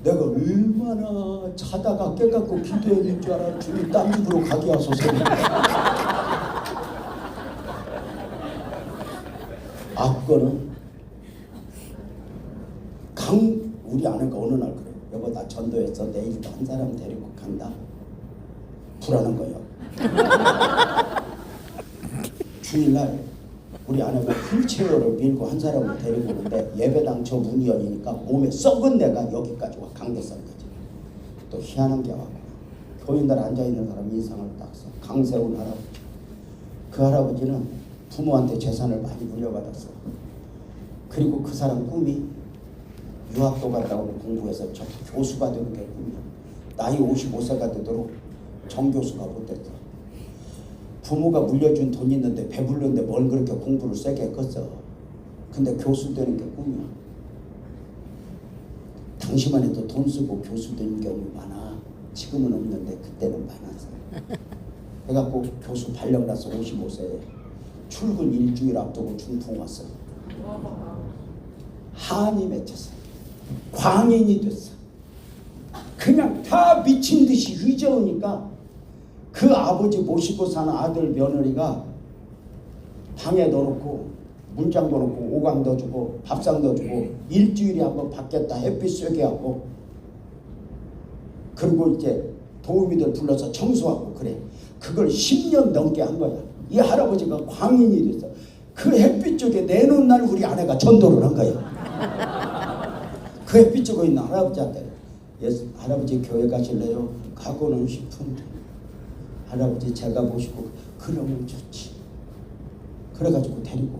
내가 얼마나 자다가 깨갖고 기도해줄 줄 알아. 주님 딴 집으로 가게 하소서. 앞거는 우리 아내가 어느 날 그래. 여보 나 전도했어. 내일도 한 사람 데리고 간다. 불안한 거예요. 주일날 우리 아내가 휠체어를 밀고 한 사람을 데리고 오는데 예배당 저 문이 열리니까 몸에 썩은 내가 여기까지 와. 강대상까지. 또 희한한 게 왔구나. 교인들 앉아있는 사람 인상을 딱 써. 강세훈 할아버지. 그 할아버지는 부모한테 재산을 많이 물려받았어. 그리고 그 사람 꿈이 유학도 갔다 오고 공부해서 저 교수가 되는 게 꿈이야. 나이 55세가 되도록 정교수가 못 됐어. 부모가 물려준 돈 있는데 배불렀는데 뭘 그렇게 공부를 세게 했겠어. 근데 교수 되는 게 꿈이야. 당시만 해도 돈 쓰고 교수 되는 경우 많아. 지금은 없는데 그때는 많았어. 그래갖고 교수 발령 나서 55세에 출근 일주일 앞두고 중풍 왔어. 한이 맺혔어. 광인이 됐어. 그냥 다 미친 듯이 휘저으니까 그 아버지 모시고 사는 아들 며느리가 방에 넣어놓고 문장도 넣고 오강도 주고 밥상도 주고 일주일에 한번 받겠다 햇빛 쐬게 하고 그리고 이제 도우미들 불러서 청소하고 그래. 그걸 10년 넘게 한 거야. 이 할아버지가 광인이 됐어. 그 햇빛 쪽에 내놓은 날 우리 아내가 전도를 한 거야. 그 햇빛 쪽에 있는 할아버지한테 할아버지 교회 가실래요? 가고는 싶은데 할아버지 제가 모시고 그러면 좋지. 그래가지고 데리고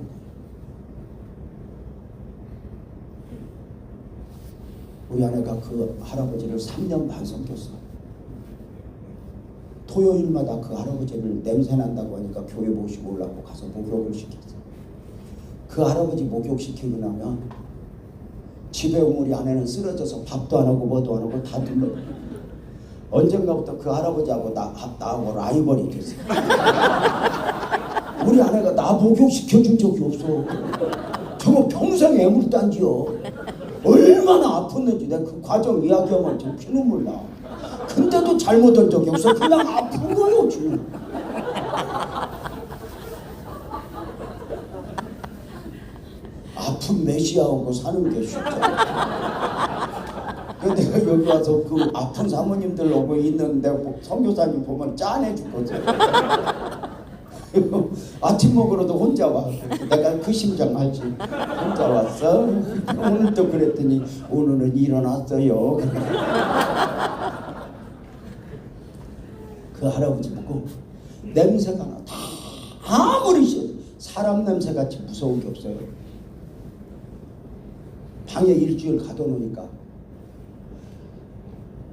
우리 아내가 그 할아버지를 3년 반 섬겼어. 토요일마다 그 할아버지를 냄새 난다고 하니까 교회 모시고 올라고 가서 목욕을 시켰어. 그 할아버지 목욕시키고 나면 집에 오면 우리 아내는 쓰러져서 밥도 안 하고 뭐도 안 하고 다 둘러. 언젠가부터 그 할아버지하고 나하고 라이벌이 됐어. 우리 아내가 나 목욕시켜준 적이 없어. 저거 평생 애물단지요. 얼마나 아팠는지 내가 그 과정 이야기하면 지금 피눈물 나. 근데도 잘못한 적이 없어. 그냥 아픈 거예요 지금. 아픈 메시아하고 사는 게 쉽지 않아. 내가 여기 와서 그 아픈 사모님들 오고 있는데 선교사님 보면 짠해 죽거든. 아침 먹으러도 혼자 와. 내가 그 심정 알지. 혼자 왔어. 오늘도 그랬더니 오늘은 일어났어요. 그 할아버지 보고 냄새가 나. 다 아무리 사람 냄새같이 무서운 게 없어요. 방에 일주일 가둬놓으니까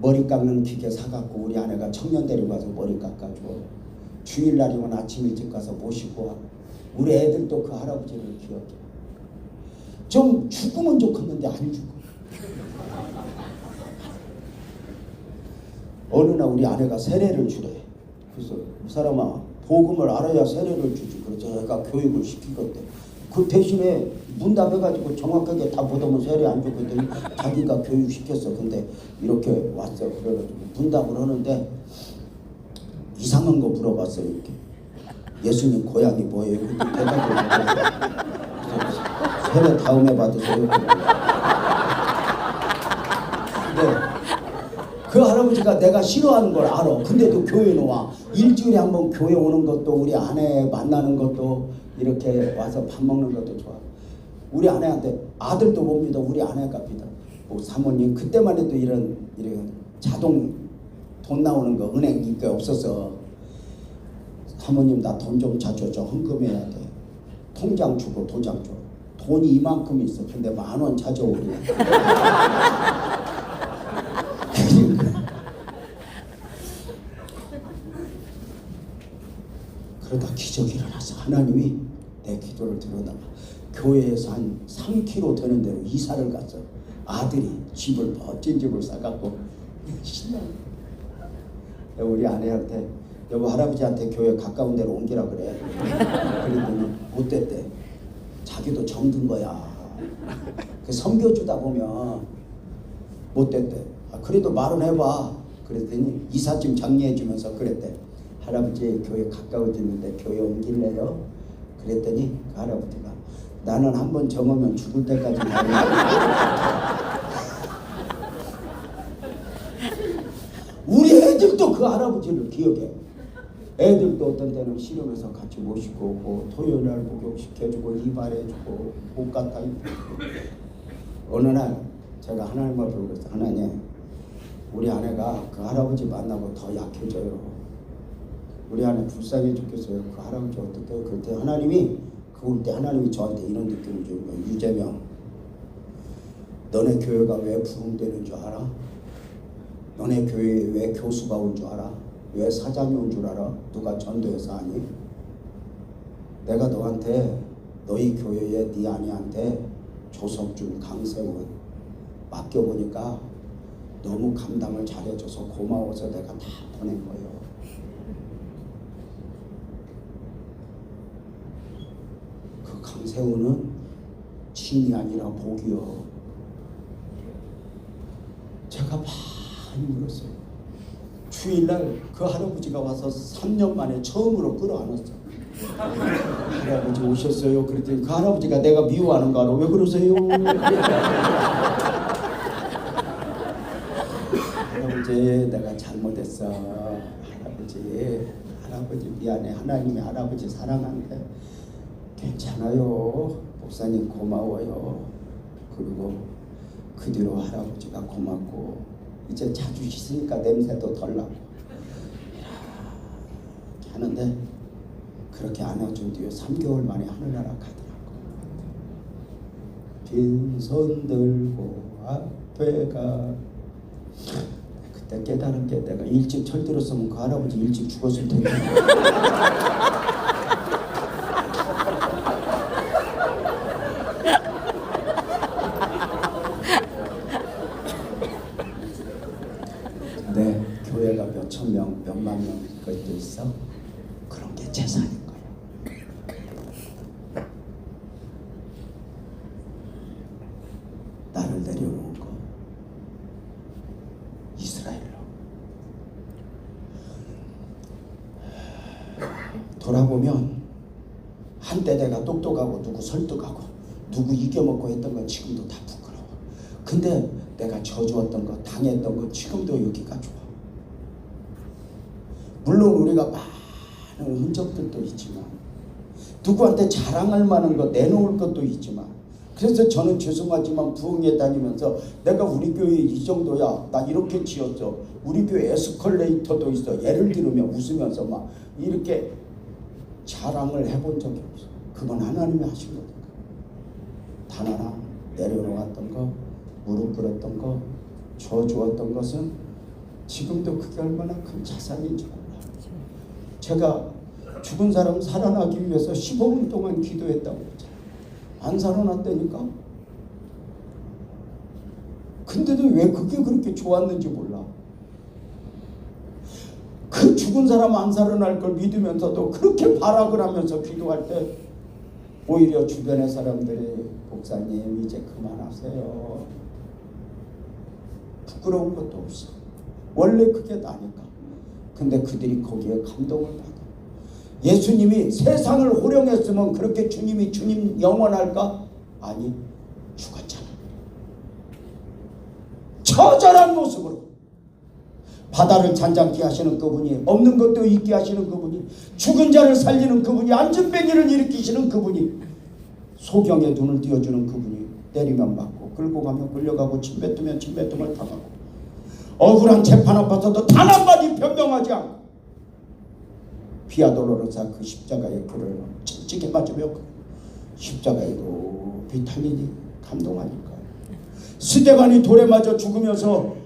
머리 깎는 기계 사갖고 우리 아내가 청년 데리고 가서 머리 깎아줘. 주일날이면 아침 일찍 가서 모시고 와. 우리 애들도 그 할아버지를 기억해. 좀 죽으면 좋겠는데 안 죽어. 어느 날 우리 아내가 세례를 주래. 그래서 이 사람아, 복음을 알아야 세례를 주지. 그래서 애가 교육을 시키거든. 그 대신에 문답해가지고 정확하게 다 못하면 세례 안 주거든. 자기가 교육시켰어. 근데 이렇게 왔어. 그래가지고 문답을 하는데 이상한 거 물어봤어요. 이렇게 예수님 고향이 뭐예요? 근데 대답을 못해서 세례 다음에 받으세요. 근데 그 할아버지가 내가 싫어하는 걸 알아. 근데도 교회는 와. 일주일에 한 번 교회 오는 것도, 우리 아내 만나는 것도, 이렇게 와서 밥 먹는 것도 좋아. 우리 아내한테 아들도 못 믿어. 우리 아내가 믿어. 사모님, 그때만 해도 이런 자동 돈 나오는 거 은행 이게 없어서, 사모님 나 돈 좀 자줘줘. 헌금해야 돼. 통장 주고 도장 줘. 돈이 이만큼 있어. 근데 10,000원 찾아오래. 그러다 기적이 일어났어. 하나님이 내 기도를 들어다가 교회에서 한 3km 되는 데로 이사를 갔어. 아들이 집을, 멋진 집을 싸갖고 신나. 우리 아내한테 여보, 할아버지한테 교회 가까운 데로 옮기라 그래. 그랬더니 못 됐대. 자기도 정든 거야. 그 섬겨주다 보면 못 됐대. 그래도 말은 해봐. 그랬더니 이삿짐 정리해주면서 그랬대. 할아버지 교회 가까워지는데 교회 옮길래요? 그랬더니 그 할아버지가 나는 한번 정하면 죽을 때까지 우리 애들도 그 할아버지를 기억해. 애들도 어떤 때는 실험해서 같이 모시고 오고, 토요일날 목욕시켜주고, 이발해주고, 옷 갖다 입혀주고. 어느 날 제가 하나님 앞에 그랬어요. 하나님, 우리 아내가 그 할아버지 만나고 더 약해져요. 우리 아내 불쌍해 죽겠어요. 그 할아버지 어떡해요? 그때 하나님이, 그때 하나님이 저한테 이런 느낌을 주는 거예요. 유재명, 너네 교회가 왜 부흥되는 줄 알아? 너네 교회에 왜 교수가 온 줄 알아? 왜 사장이 온 줄 알아? 누가 전도해서 하니? 내가 너한테, 너희 교회에 네 아내한테 조석준, 강세훈 맡겨보니까 너무 감당을 잘해줘서 고마워서 내가 다 보낸 거예요. 그 강세훈은 진이 아니라 복이요. 제가 많이 울었어요. 주일날 그 할아버지가 와서 3년 만에 처음으로 끌어안았어. 할아버지 오셨어요. 그랬더니 그 할아버지가 내가 미워하는 거 알아. 왜 그러세요? 할아버지 내가 잘못했어. 할아버지 미안해. 하나님이 할아버지 사랑한대. 괜찮아요. 목사님 고마워요. 그리고 그 뒤로 할아버지가 고맙고, 이제 자주 씻으니까 냄새도 덜 나고 이렇게 하는데, 그렇게 안아준 뒤에 3개월 만에 하늘나라 가더라고. 빈손 들고 앞에 가. 그때 깨달은 게, 내가 일찍 철들었으면 그 할아버지 일찍 죽었을 텐데. 근데 교회가 몇천 명, 몇만 명 것도 있어. 그런 게 재산인 거야. 나를 내려놓은 거, 이스라엘로. 돌아보면 한때 내가 똑똑하고 누구 설득하고 누구 이겨먹고 했던 건 지금도 다 부끄러워. 근데 내가 저주었던 거, 당했던 거 지금도 여기가 좋아. 물론 우리가 많은 흔적들도 있지만, 누구한테 자랑할 만한 거 내놓을 것도 있지만, 그래서 저는 죄송하지만 부흥회 다니면서 내가 우리 교회 이 정도야, 나 이렇게 지었어, 우리 교회 에스컬레이터도 있어, 예를 들으면 웃으면서 막 이렇게 자랑을 해본 적이 없어. 그건 하나님이 하신 거니까. 단 하나 내려놓았던 거, 무릎 꿇었던 거, 저주었던 것은 지금도 그게 얼마나 큰 자산인지 몰라. 제가 죽은 사람 살아나기 위해서 15분 동안 기도했다고 그러잖아요. 안 살아났다니까. 근데도 왜 그게 그렇게 좋았는지 몰라. 그 죽은 사람 안 살아날 걸 믿으면서도 그렇게 발악을 하면서 기도할 때 오히려 주변의 사람들이 목사님 이제 그만하세요. 부끄러운 것도 없어. 원래 그게 나니까. 근데 그들이 거기에 감동을 받아. 예수님이 세상을 호령했으면 그렇게 주님이 주님 영원할까? 아니, 죽었잖아. 처절한 모습으로 바다를 잔잔케 하시는 그분이, 없는 것도 있게 하시는 그분이, 죽은 자를 살리는 그분이, 앉은뱅이를 일으키시는 그분이, 소경의 눈을 띄워주는 그분이 때리면 맞고 끌고 가면 끌려가고 침뱉으면 침뱉음을 당하고 억울한 재판 앞에서도 단 한마디 변명하지 않고 비아 돌로로사 그 십자가의 불을 찌게 맞으며 십자가에도 비타민이 감동하니까 스데반이 돌에 맞아 죽으면서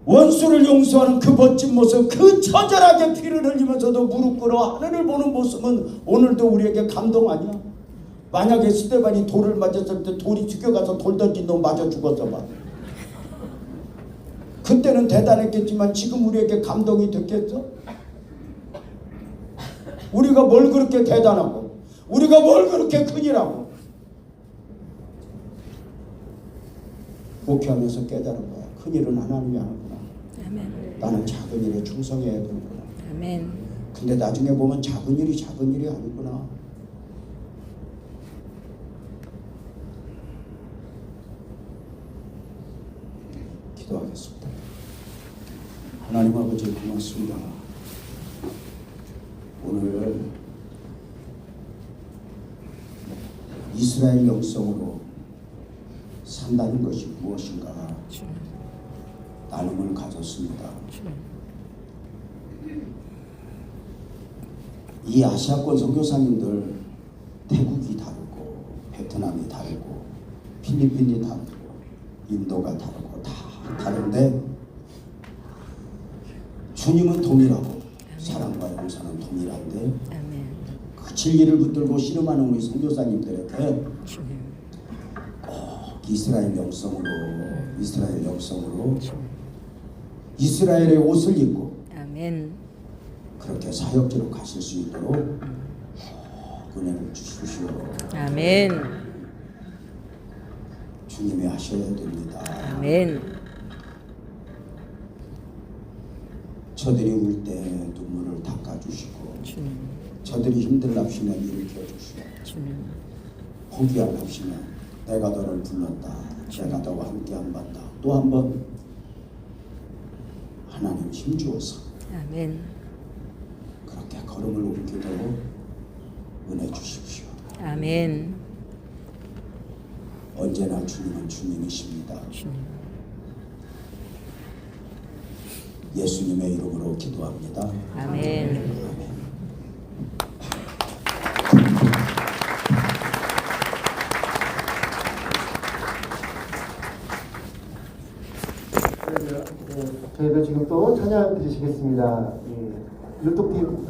원수를 용서하는 그 멋진 모습, 그 처절하게 피를 흘리면서도 무릎 꿇어 하늘을 보는 모습은 오늘도 우리에게 감동 아니야? 만약에 스데반이 돌을 맞았을 때 돌이 죽여가서 돌 던진 놈 맞아 죽었어 봐. 그때는 대단했겠지만 지금 우리에게 감동이 됐겠어? 우리가 뭘 그렇게 대단하고 우리가 뭘 그렇게 큰일하고. 목회하면서 깨달은 거야. 큰일은 하나님이 하는구나. 아멘. 나는 작은 일에 충성해야 되는구나. 아멘. 근데 나중에 보면 작은 일이 아니구나. 기도하겠습니다. 하나님 아버지 고맙습니다. 오늘 이스라엘 영성으로 산다는 것이 무엇인가 나눔을 가졌습니다. 이 아시아권 선교사님들 태국이 다르고 베트남이 다르고 필리핀이 다르고 인도가 다르고 다 다른데 주님은 동일하고 사랑과 용서는 동일한데 그 진리를 붙들고 씨름하는 우리 선교사님들에게 꼭 이스라엘 영성으로 이스라엘의 옷을 입고 그렇게 사역지로 가실 수 있도록 은혜를 주십시오. 아멘. 주님이 하셔야 됩니다. 아멘. 저들이 울 때 눈물을 닦아주시고 저들이 힘들랍시면 일으켜주시고 포기하랍시면 내가 너를 불렀다. 내가 너와 함께한 바다. 또 한 번 하나님 힘주어서 아멘. 그렇게 걸음을 옮기도록 은혜 주십시오. 아멘. 언제나 주님은 주님이십니다. 예수님의 이름으로 기도합니다. 아멘. 아멘. 저희가 지금 또 찬양 드리시겠습니다. 율동팀